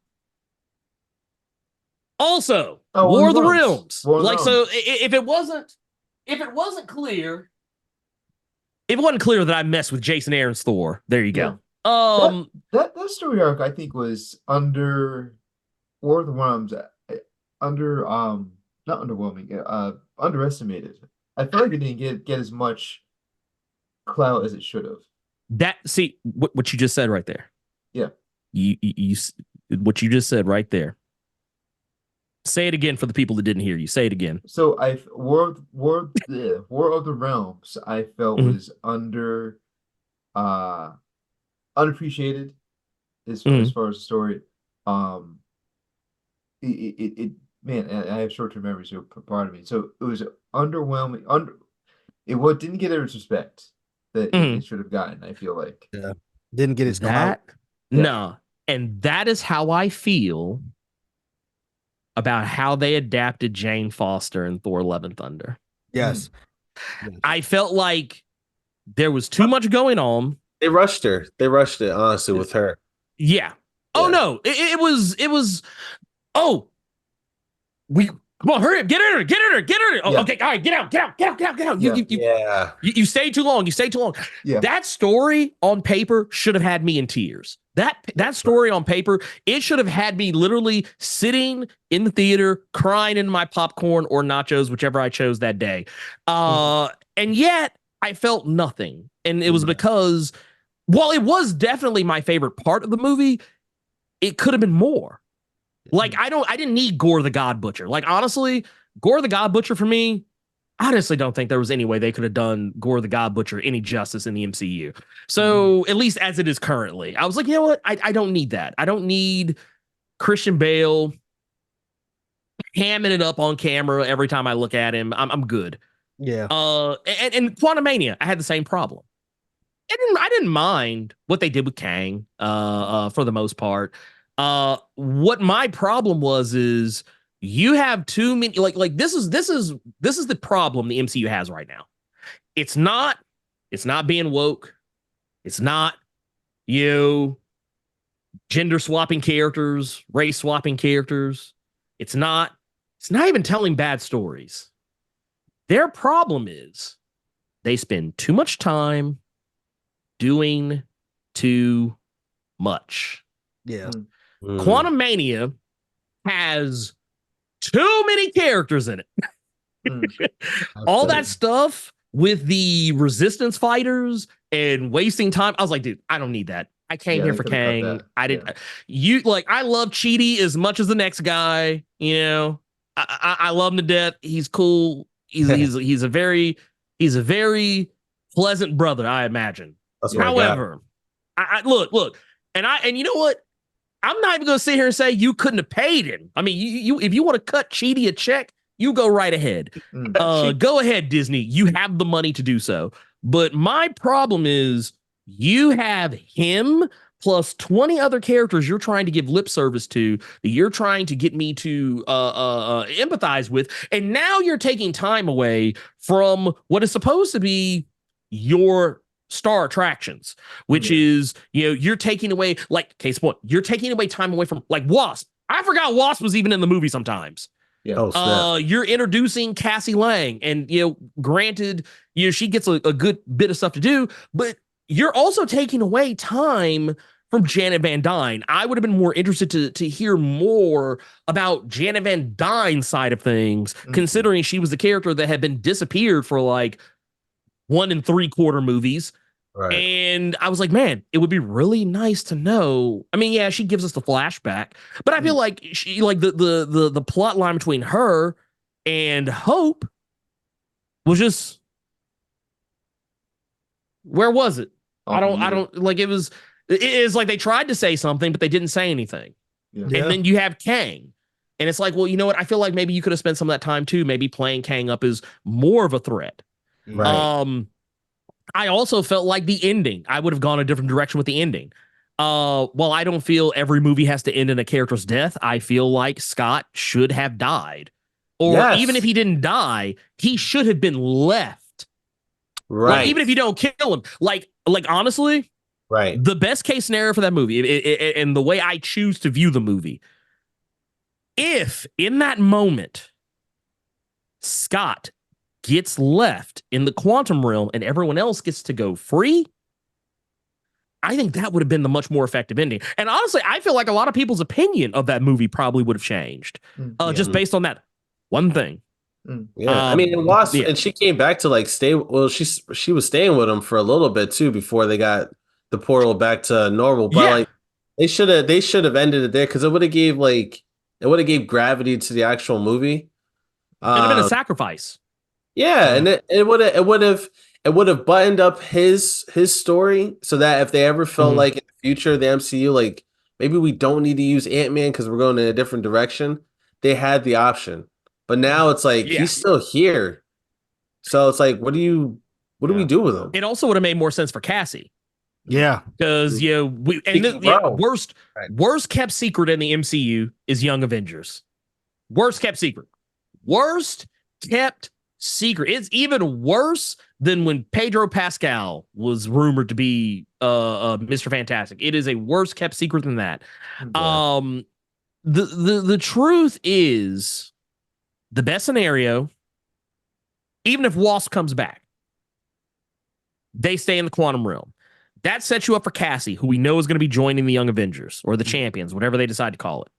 also War of the Realms. So if it wasn't clear, if it wasn't clear that I messed with Jason Aaron's Thor, there you go. That story arc I think was under War of the Realms, not underwhelming, underestimated. I feel like it didn't get as much clout as it should have. See what you just said right there. Yeah. You what you just said right there. Say it again for the people that didn't hear you. Say it again. So War of the Realms I felt was unappreciated as far as the story. Man, I have short-term memory, so part of me. So it was underwhelming. It didn't get its respect that it should have gotten. I feel like didn't get its clout. No, and that is how I feel about how they adapted Jane Foster in Thor: Love and Thunder. Yes. I felt like there was too much going on. They rushed her. They rushed it, honestly, with her. Yeah. Oh no, it was. Oh, come on, hurry up, get in her. Oh, okay, all right, get out. You stayed too long. Yeah. That story on paper should have had me in tears. That story on paper, it should have had me literally sitting in the theater crying in my popcorn or nachos, whichever I chose that day. And yet I felt nothing. And it was because, while it was definitely my favorite part of the movie, it could have been more. Like, I didn't need Gore the God Butcher. Like, honestly, Gore the God Butcher for me, I honestly don't think there was any way they could have done Gore the God Butcher any justice in the MCU. So, at least as it is currently, I was like, you know what? I don't need that. I don't need Christian Bale hamming it up on camera every time I look at him. I'm good. Yeah. And Quantumania, I had the same problem. I didn't mind what they did with Kang, for the most part. What my problem was is you have too many, like this is the problem the MCU has right now. It's not being woke. It's not gender swapping characters, race swapping characters. It's not even telling bad stories. Their problem is they spend too much time doing too much. Yeah. Quantum Mania has too many characters in it. All that stuff with the resistance fighters and wasting time. I was like, dude, I don't need that. I came here for Kang. I didn't. I love Cheaty as much as the next guy. I love him to death. He's cool. He's a very pleasant brother, I imagine. However, I look, and you know what? I'm not even going to sit here and say you couldn't have paid him. I mean, you if you want to cut Cheaty a check, you go right ahead. Go ahead, Disney. You have the money to do so. But my problem is you have him plus 20 other characters you're trying to give lip service to, that you're trying to get me to empathize with. And now you're taking time away from what is supposed to be your star attractions, which is, you're taking away, like, case point, you're taking away time away from, like, Wasp. I forgot Wasp was even in the movie sometimes. Yeah. Oh, snap. You're introducing Cassie Lang, and granted, she gets a good bit of stuff to do, but you're also taking away time from Janet Van Dyne. I would have been more interested to hear more about Janet Van Dyne's side of things, considering she was the character that had been disappeared for like 1 3/4 movies. Right. And I was like, man, it would be really nice to know. I mean, yeah, she gives us the flashback, but I feel like she, like the plot line between her and Hope was just, where was it? I don't like, it is like they tried to say something, but they didn't say anything. Yeah. And then you have Kang. And it's like, well, you know what? I feel like maybe you could have spent some of that time too, maybe playing Kang up as more of a threat. Right. I also felt like the ending, I would have gone a different direction with the ending. While I don't feel every movie has to end in a character's death, I feel like Scott should have died. Or even if he didn't die, he should have been left. Right. Like, even if you don't kill him. Like honestly, right. The best case scenario for that movie, and the way I choose to view the movie, if in that moment Scott gets left in the quantum realm and everyone else gets to go free, I think that would have been the much more effective ending. And honestly, I feel like a lot of people's opinion of that movie probably would have changed, just based on that one thing. Yeah, I mean, Wasp, and she came back to like stay. Well, she was staying with him for a little bit too before they got the portal back to normal. But like they should have ended it there, because it would have gave gravity to the actual movie. It would have been a sacrifice. Yeah, and it would have buttoned up his story, so that if they ever felt like in the future the MCU, like, maybe we don't need to use Ant-Man because we're going in a different direction, they had the option. But now it's like he's still here, so it's like, what do we do with him? It also would have made more sense for Cassie. Yeah, because worst kept secret in the MCU is Young Avengers. Worst kept secret. It's even worse than when Pedro Pascal was rumored to be Mr. Fantastic. It is a worse kept secret than that. Yeah. The truth is, the best scenario, even if Wasp comes back, they stay in the quantum realm. That sets you up for Cassie, who we know is going to be joining the Young Avengers or the Champions, whatever they decide to call it.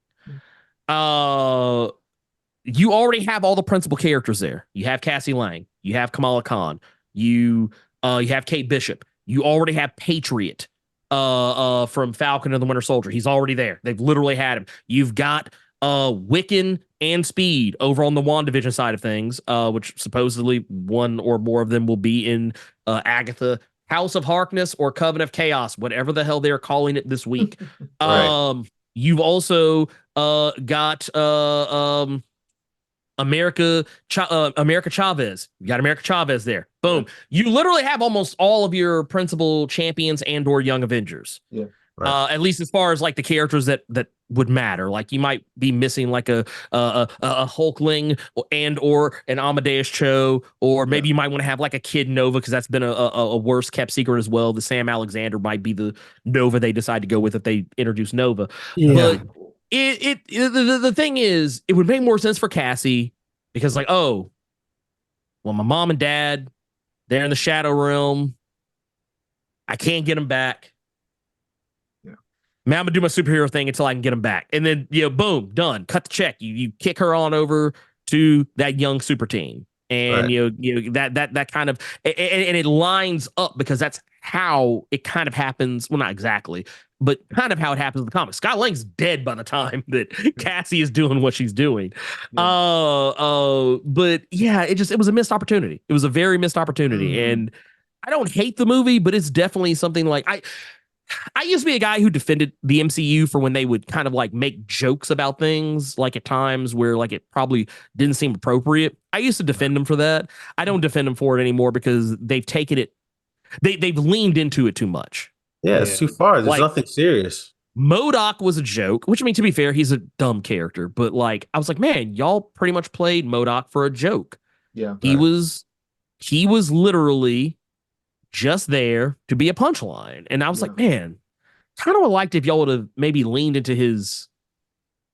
You already have all the principal characters there. You have Cassie Lang. You have Kamala Khan. You have Kate Bishop. You already have Patriot from Falcon and the Winter Soldier. He's already there. They've literally had him. You've got Wiccan and Speed over on the WandaVision side of things, which supposedly one or more of them will be in Agatha, House of Harkness, or Coven of Chaos, whatever the hell they're calling it this week. Right. You've also got America Chavez. You got America Chavez there. Boom. You literally have almost all of your principal champions and or Young Avengers. Yeah. Right. At least as far as like the characters that would matter. Like you might be missing like a Hulkling and or an Amadeus Cho, or maybe you might want to have like a Kid Nova, because that's been a worse kept secret as well. The Sam Alexander might be the Nova they decide to go with if they introduce Nova. Yeah. But the thing is, it would make more sense for Cassie, because like, oh, well, my mom and dad, they're in the Shadow Realm. I can't get them back. Man, I'm gonna do my superhero thing until I can get them back, and then boom, done. Cut the check. You kick her on over to that young super team, and that kind of and it lines up, because that's how it kind of happens. Well, not exactly, but kind of how it happens in the comics. Scott Lang's dead by the time that Cassie is doing what she's doing. But yeah, it was a missed opportunity. It was a very missed opportunity, and I don't hate the movie, but it's definitely something like I used to be a guy who defended the MCU for when they would kind of like make jokes about things, like at times where like it probably didn't seem appropriate. I used to defend them for that. I don't defend them for it anymore because they've taken it, they've leaned into it too much. Yeah, it's too far. There's Like, nothing serious. MODOK was a joke, which I mean, to be fair, he's a dumb character, but like I was like, man, y'all pretty much played MODOK for a joke. Yeah. He was literally just there to be a punchline. And I was like, man, kind of liked if y'all would have maybe leaned into his,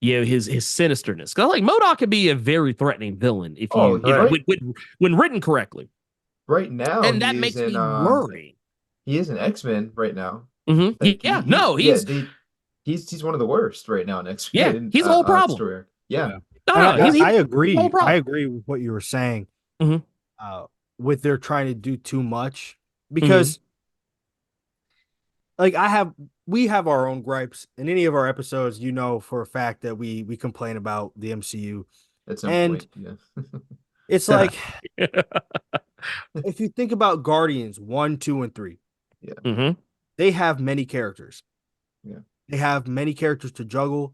his sinisterness. Because like MODOK could be a very threatening villain if when written correctly. Right now, and that makes me worry. He is an X-Men right now. Mm-hmm. Like, he's one of the worst right now in X-Men. Yeah, he's a whole problem. Story. Yeah. I agree. I agree with what you were saying. Mm-hmm. With their trying to do too much, because like we have our own gripes in any of our episodes. You know for a fact that we complain about the MCU. At some point, yeah. It's like if you think about Guardians 1, 2, and 3, they have many characters. Yeah, they have many characters to juggle.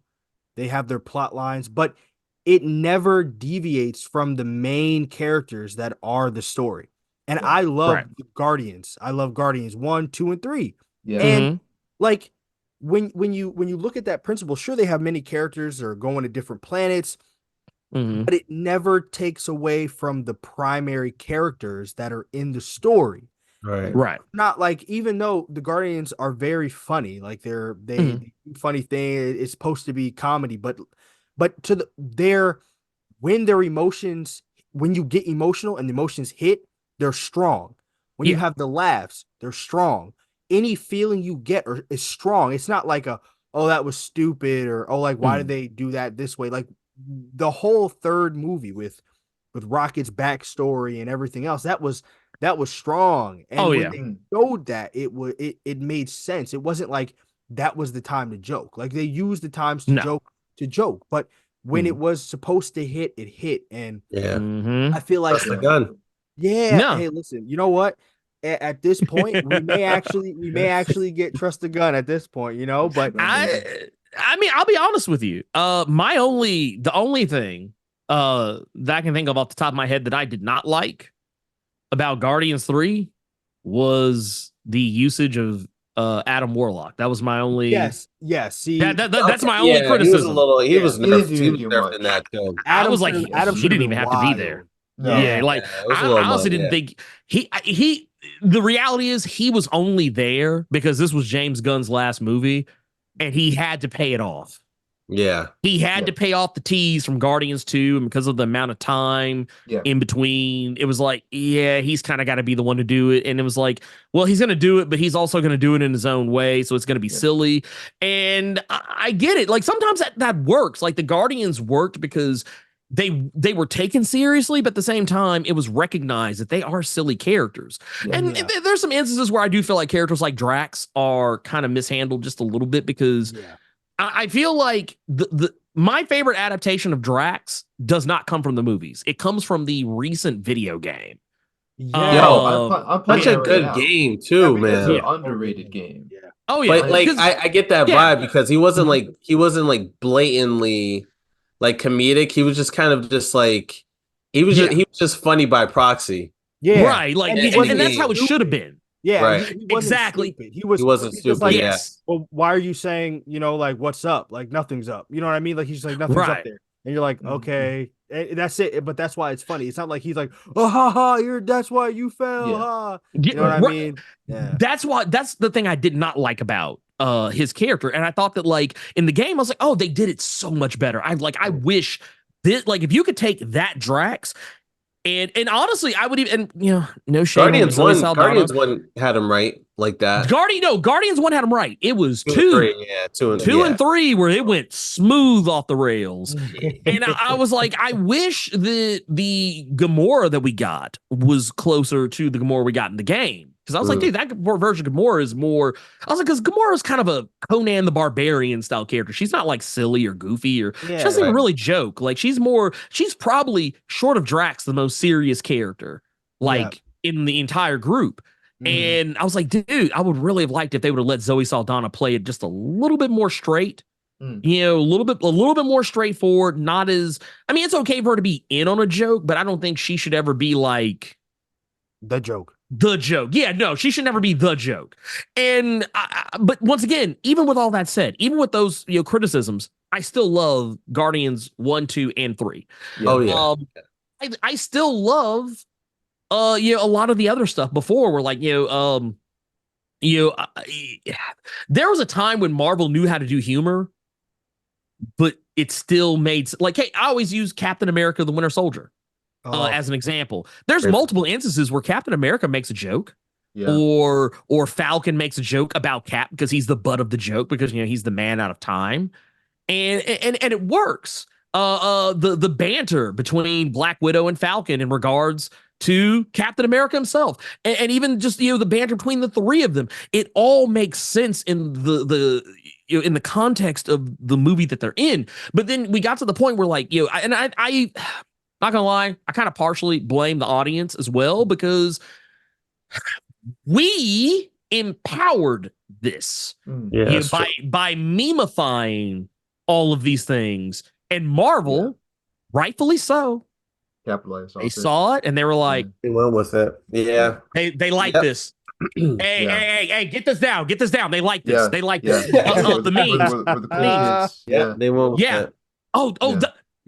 They have their plot lines, but it never deviates from the main characters that are the story. And I love Guardians. I love Guardians 1, 2, and 3. Yeah. And like when you look at that principle, sure, they have many characters that are going to different planets, but it never takes away from the primary characters that are in the story. Right. Not like, even though the Guardians are very funny, like they do funny thing. It's supposed to be comedy, but when their emotions, when you get emotional and the emotions hit, they're strong. When you have the laughs, they're strong. Any feeling you get is strong. It's not like oh, that was stupid, or oh, like why did they do that this way? Like the whole third movie with Rocket's backstory and everything else, that was strong. And when they showed that, it made sense. It wasn't like that was the time to joke. Like they used the times to joke, but when it was supposed to hit, it hit. And I feel like that's the gun. Yeah. No. Hey, listen, you know what? At this point, we may actually get Trust the Gun at this point, but I mean, I'll be honest with you. The only thing that I can think of off the top of my head that I did not like about Guardians 3 was the usage of Adam Warlock. That was my only. Yes. See, that's my only criticism. He was nerfed in that too. I was like, he didn't even have to be there. No. Yeah, like I honestly didn't think he. The reality is he was only there because this was James Gunn's last movie, and he had to pay it off. Yeah, he had to pay off the tease from Guardians 2, and because of the amount of time in between, it was like, he's kind of got to be the one to do it. And it was like, well, he's going to do it, but he's also going to do it in his own way, so it's going to be silly. And I get it. Like sometimes that works. Like the Guardians worked because they were taken seriously, but at the same time, it was recognized that they are silly characters. And there's some instances where I do feel like characters like Drax are kind of mishandled just a little bit because I feel like my favorite adaptation of Drax does not come from the movies. It comes from the recent video game. I'm such a good game too, man. It's an underrated game. Oh yeah, but like I get that vibe because he wasn't like blatantly like comedic. He was just kind of just like he was just funny by proxy. Yeah, right. Like and that's how it should have been. Yeah, right. He exactly. Stupid. He wasn't stupid. Like, well, why are you saying, like, what's up? Like, nothing's up. You know what I mean? Like, he's like, nothing's up there. And you're like, okay, that's it. But that's why it's funny. It's not like he's like, oh, ha, ha, that's why you fell. Ha. You know what I mean? Yeah. That's the thing I did not like about his character. And I thought that, like, in the game, I was like, oh, they did it so much better. I wish this, like, if you could take that Drax. And honestly, I would even, no shame. Guardians 1 had him right like that. Guardians 1 had him right. It was 2 and 3 where it went smooth off the rails. And I was like, I wish the Gamora that we got was closer to the Gamora we got in the game. Because I was like, dude, that version of Gamora is more. I was like, because Gamora is kind of a Conan the Barbarian style character. She's not like silly or goofy or she doesn't even really joke. Like she's probably short of Drax, the most serious character, like in the entire group. And I was like, dude, I would really have liked if they would have let Zoe Saldana play it just a little bit more straight. You know, a little bit more straightforward. Not as, I mean, it's okay for her to be in on a joke, but I don't think she should ever be like the joke. Yeah, no, she should never be the joke. And but once again, even with all that said, even with those criticisms, I still love Guardians 1, 2, and 3. Yeah. Oh yeah. I still love a lot of the other stuff before where like there was a time when Marvel knew how to do humor, but it still made like, hey, I always use Captain America the Winter Soldier as an example. There's multiple instances where Captain America makes a joke, or Falcon makes a joke about Cap because he's the butt of the joke because he's the man out of time, and it works. The banter between Black Widow and Falcon in regards to Captain America himself, and even just the banter between the three of them, it all makes sense in in the context of the movie that they're in. But then we got to the point where like I not gonna lie, I kind of partially blame the audience as well because we empowered this by memifying all of these things, and Marvel, rightfully so, capitalized. They saw it and they were like, they went with it. Yeah, they like this. Hey, get this down. They like this. Yeah. They like this. The memes. They went with it.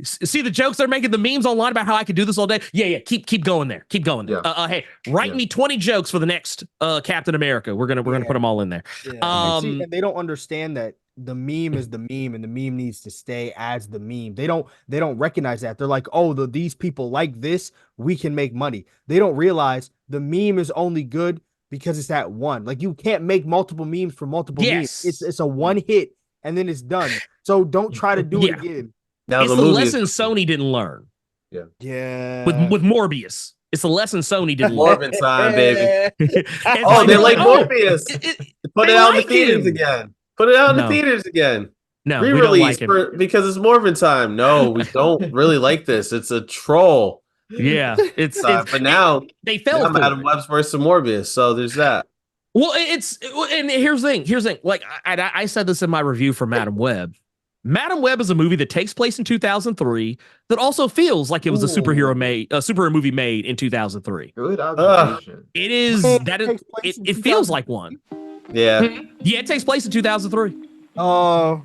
See the jokes they're making, the memes online about how I could do this all day. Keep going there. Hey, write me 20 jokes for the next Captain America. We're gonna put them all in there. And they don't understand that the meme is the meme, and the meme needs to stay as the meme. They don't recognize that. They're like, oh, these people like this, we can make money. They don't realize the meme is only good because it's that one. Like, you can't make multiple memes for multiple memes. It's a one hit and then it's done. So don't try to do it again. Now, it's the lesson Sony didn't learn. Yeah. With Morbius. It's the lesson Sony didn't learn. Morbin time, baby. They like Morbius. Put it out in the theaters again. Put it out in the theaters again. No, re-release because it's Morbin time. No, we don't really like this. It's a troll. Yeah, it's but now they fell for Madam Web's versus Morbius, so there's that. Well, and here's the thing. Like I said this in my review for Madam Web. Madam Web is a movie that takes place in 2003 that also feels like it was a superhero movie made in 2003. Good observation. It is it feels like one. Yeah. Yeah, it takes place in 2003. Oh.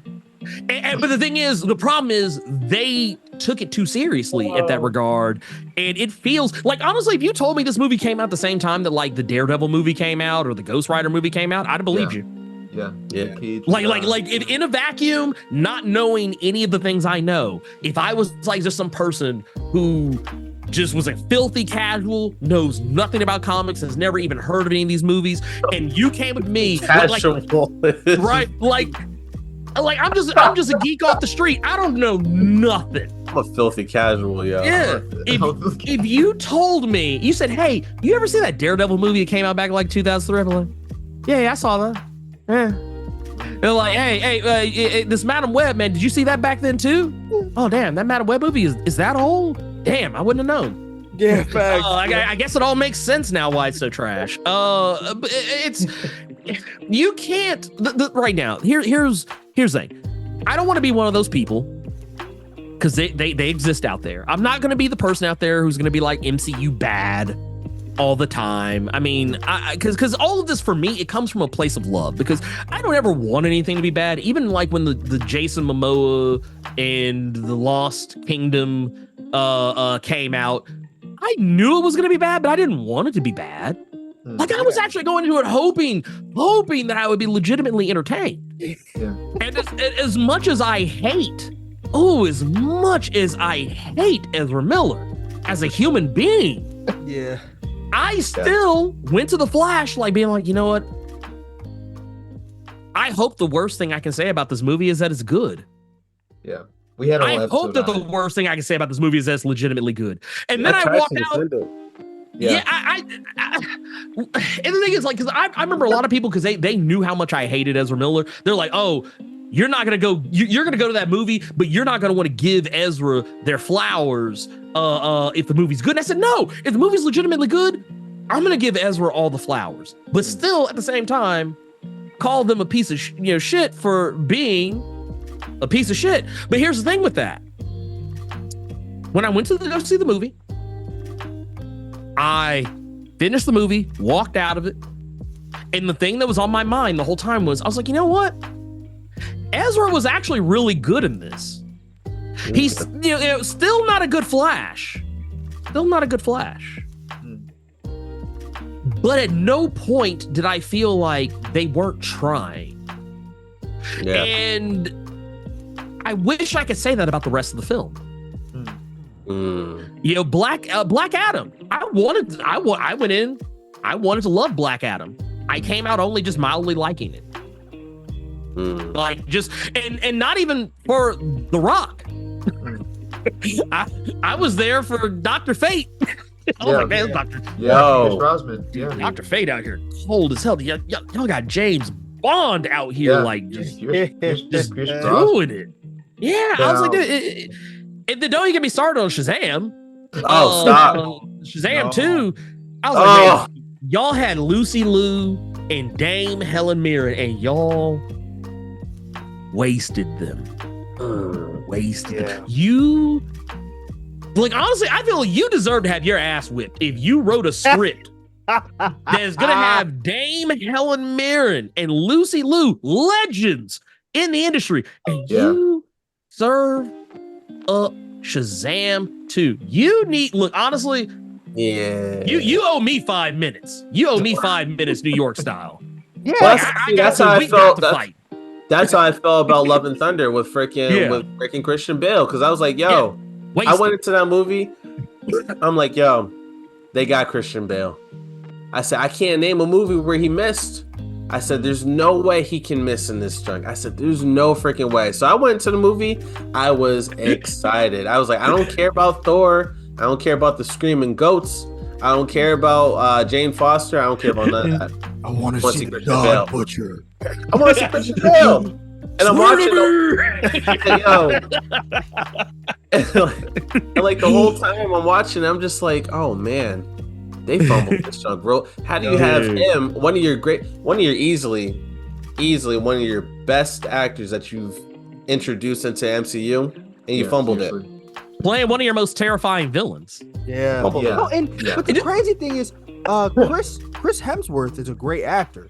But the thing is, the problem is they took it too seriously at that regard. And it feels like, honestly, if you told me this movie came out the same time that like the Daredevil movie came out or the Ghost Rider movie came out, I'd have believed you. Yeah. Like if in a vacuum, not knowing any of the things I know, if I was like just some person who just was a filthy casual, knows nothing about comics, has never even heard of any of these movies, and you came with me, right? Like I'm just a geek off the street. I don't know nothing. I'm a filthy casual, yo. Yeah. If you told me, you said, "Hey, you ever see that Daredevil movie that came out back in like 2003?" I'm like, yeah, I saw that. Yeah. They're like, hey, this Madam Web, man, did you see that back then too? Oh, damn, that Madam Web movie is that old? Damn, I wouldn't have known. Yeah, facts. I guess it all makes sense now why it's so trash. But it's you can't right now. Here's the thing. I don't want to be one of those people because they exist out there. I'm not going to be the person out there who's going to be like MCU bad all the time. I mean, because all of this for me, it comes from a place of love because I don't ever want anything to be bad. Even like when the Jason Momoa and the Lost Kingdom came out, I knew it was going to be bad, but I didn't want it to be bad. Like I was actually going into it hoping that I would be legitimately entertained. Yeah. And as much as I hate Ezra Miller as a human being, yeah, I still went to the Flash like being like, you know what? I hope the worst thing I can say about this movie is that it's good. Yeah. We had I hope that the worst thing I can say about this movie is that it's legitimately good. And then I walked out. Yeah, and the thing is, like, because I remember a lot of people, because they knew how much I hated Ezra Miller. They're like, oh, you're not going to go, you're going to go to that movie, but you're not going to want to give Ezra their flowers if the movie's good. And I said, no, if the movie's legitimately good, I'm gonna give Ezra all the flowers, but still at the same time call them a piece of shit for being a piece of shit. But here's the thing with that: when I went to go see the movie, I finished the movie, walked out of it, and the thing that was on my mind the whole time was, I was like, you know what? Ezra was actually really good in this. He's still not a good Flash. Still not a good Flash. But at no point did I feel like they weren't trying. Yeah. And I wish I could say that about the rest of the film. You know, Black Adam. I went in. I wanted to love Black Adam. I came out only just mildly liking it. Like just and not even for The Rock. I was there for Dr. Fate. Oh my man, Dr. Fate out here cold as hell. Y'all got James Bond out here like just doing it. Yeah, I was like, and then don't you get me started on Shazam. Oh, stop. Shazam 2. I was like, man, y'all had Lucy Liu and Dame Helen Mirren, and y'all wasted them. Wasted them. You, like, honestly, I feel like you deserve to have your ass whipped if you wrote a script that's gonna have Dame Helen Mirren and Lucy Liu, legends in the industry, and you serve up Shazam 2. You need, look, honestly, you owe me 5 minutes. You owe me 5 minutes, New York style. Yeah, that's how I felt. That's how I felt about Love and Thunder with freaking Christian Bale, because I was like, yo, I went into that movie. I'm like, yo, they got Christian Bale. I said, I can't name a movie where he missed. I said, there's no way he can miss in this junk. I said, there's no freaking way. So I went to the movie. I was excited. I was like, I don't care about Thor. I don't care about the screaming goats. I don't care about Jane Foster. I don't care about none of that. I want to see the dog butcher. I want to see Christian Bale. And I'm watching and like the whole time I'm watching, I'm just like, oh man, they fumbled this junk, bro. How do you have him, one of your easily one of your best actors that you've introduced into MCU, and you fumbled it? Playing one of your most terrifying villains. But the crazy thing is, Chris Hemsworth is a great actor.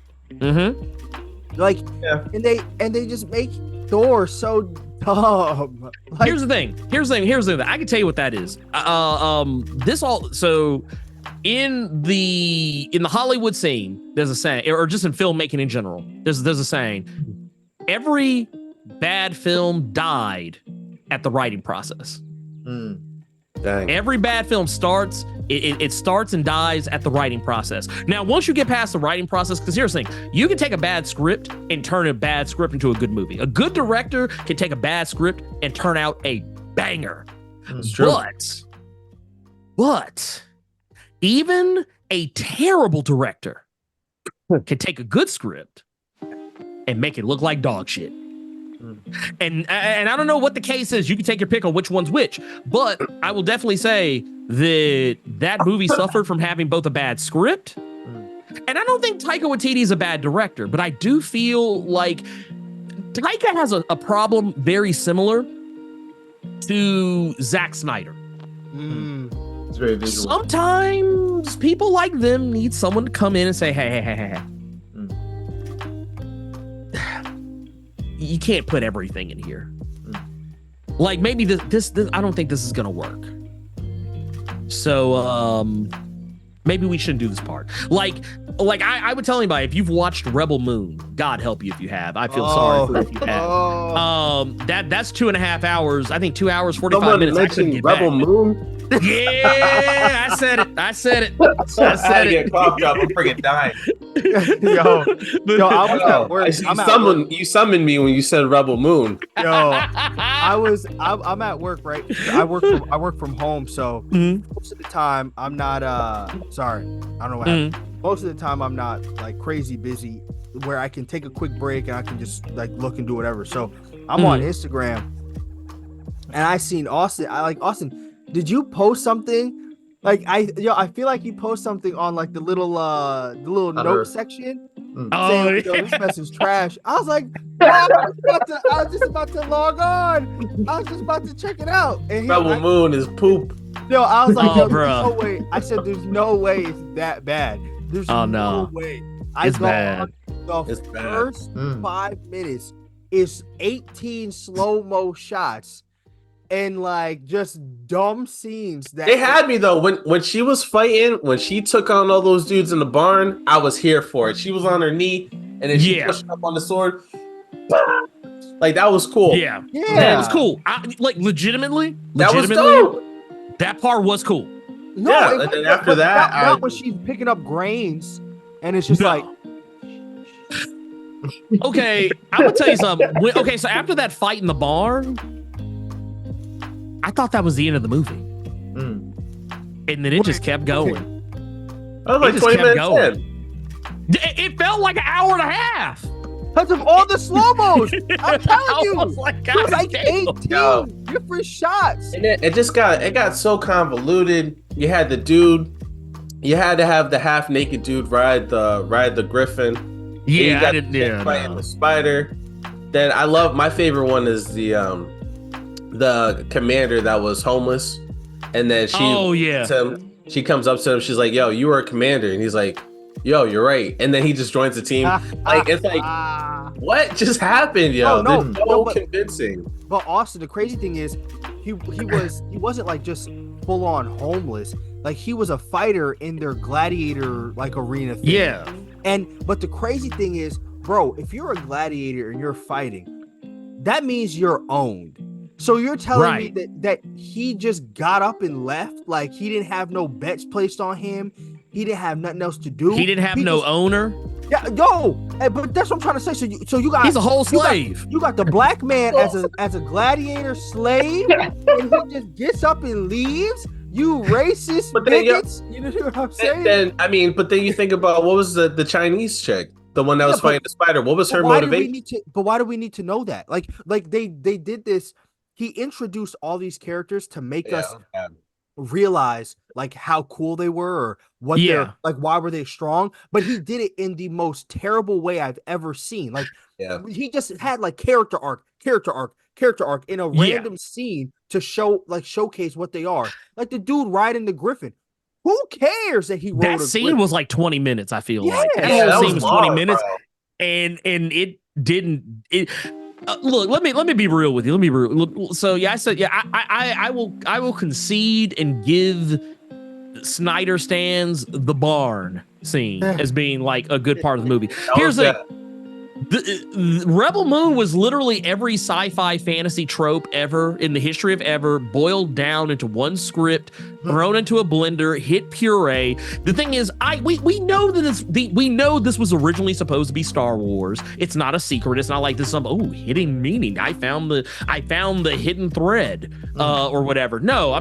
Like, and they just make Thor so dumb. Like, here's the thing. I can tell you what that is. So in the Hollywood scene, there's a saying, or just in filmmaking in general, there's a saying: every bad film died at the writing process. Dang. Every bad film starts, it starts and dies at the writing process. Now, once you get past the writing process, because here's the thing, you can take a bad script and turn a bad script into a good movie. A good director can take a bad script and turn out a banger. It's true. But even a terrible director can take a good script and make it look like dog shit. And I don't know what the case is. You can take your pick on which one's which, but I will definitely say that movie suffered from having both a bad script, and I don't think Taika Waititi is a bad director, but I do feel like Taika has a problem very similar to Zack Snyder. It's very visual. Sometimes people like them need someone to come in and say, hey. You can't put everything in here. Like, maybe this I don't think this is gonna work. So maybe we shouldn't do this part. Like I would tell anybody, if you've watched Rebel Moon, God help you if you have. I feel sorry for if you have. That's 2.5 hours. I think 2 hours 45 minutes. I couldn't get Rebel back. Moon. Yeah, I said it. I said it. Get cough drop. I'm freaking dying. Yo, I was at work. You summoned me when you said Rebel Moon. Yo, I'm at work, right? I work from home, so most of the time I'm not sorry, I don't know what happened. Most of the time I'm not like crazy busy where I can take a quick break and I can just like look and do whatever. So I'm on Instagram and I seen Austin. Austin, did you post something Like I feel like you post something on like the little note section saying like, yo, this mess is trash. I was like, I was just about to log on. I was just about to check it out. And Rebel Moon is poop. Yo, I was like, there's bro. no way. I said, there's no way it's that bad. There's no way. It's bad. The first 5 minutes is 18 slow-mo shots and like just dumb scenes that they had me though. When she was fighting, when she took on all those dudes in the barn, I was here for it. She was on her knee and then she pushed up on the sword. Like that was cool. Yeah. That was cool. Like legitimately, that was dope. That part was cool. No, yeah, and then after that, not when she's picking up grains and it's just like. Okay, I'm gonna tell you something. Okay, so after that fight in the barn, I thought that was the end of the movie, and then it just kept going. I was like 20 minutes in. It felt like an hour and a half because of all the slow-mos. I'm telling you, I was like, it was like 18 different shots. And it just got so convoluted. You had the dude, you had to have the half-naked dude ride the griffin. Yeah, I didn't. Yeah, the spider. Then my favorite one is the commander that was homeless, and then she comes up to him. She's like, "Yo, you were a commander," and he's like, "Yo, you're right." And then he just joins the team. Like it's like, what just happened, yo? No, convincing. But Austin, the crazy thing is, he wasn't like just full on homeless. Like he was a fighter in their gladiator like arena thing. Yeah. But the crazy thing is, bro, if you're a gladiator and you're fighting, that means you're owned. So you're telling me that he just got up and left? Like he didn't have no bets placed on him. He didn't have nothing else to do. He didn't have no owner. Yeah, but that's what I'm trying to say. So you got he's a whole slave. You got the black man as a gladiator slave, and he just gets up and leaves. You racist bigots. You know what I'm saying? But then you think about what was the Chinese chick, the one that was fighting the spider. What was her motivation? But why do we need to know that? Like they did this. He introduced all these characters to make us realize like how cool they were or what they're like, why were they strong? But he did it in the most terrible way I've ever seen. Like he just had like character arc in a random scene to showcase what they are. Like the dude riding the griffin. Who cares that he rode that scene griffin? Was like 20 minutes, I feel like. That whole scene was 20 minutes. Bro. And it didn't look, let me be real with you. Let me be real. Look, so I said, I will concede and give Snyder stands the barn scene as being like a good part of the movie. Here's the Rebel Moon was literally every sci-fi fantasy trope ever in the history of ever boiled down into one script, thrown into a blender, hit puree. The thing is, we know that we know this was originally supposed to be Star Wars. It's not a secret. It's not like this some hidden meaning. I found the hidden thread or whatever. No,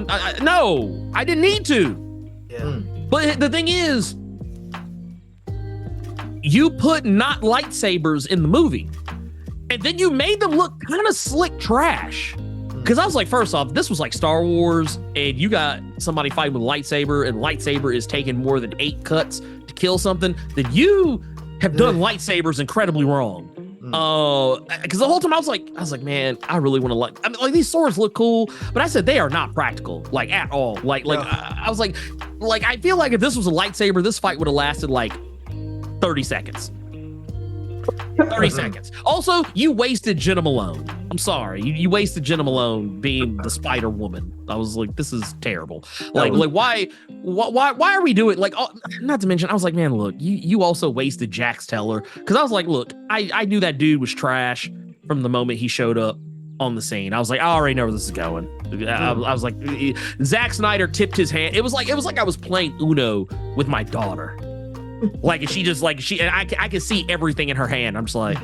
I didn't need to. Yeah. But the thing is, you put not lightsabers in the movie, and then you made them look kind of slick trash. Because I was like, first off, this was like Star Wars, and you got somebody fighting with a lightsaber, and lightsaber is taking more than 8 cuts to kill something. Then you have done lightsabers incredibly wrong. Because the whole time I was like, man, I really want to like these swords look cool, but I said they are not practical, like at all. I was like, I feel like if this was a lightsaber, this fight would have lasted like 30 seconds. 30 seconds. Also, you wasted Jenna Malone. I'm sorry. You wasted Jenna Malone being the Spider Woman. I was like, this is terrible. Like why are we doing like, not to mention, I was like, man, look, you also wasted Jax Teller. Because I was like, look, I knew that dude was trash from the moment he showed up on the scene. I was like, I already know where this is going. I was like, Zack Snyder tipped his hand. It was like I was playing Uno with my daughter. Like she just like I can see everything in her hand. I'm just like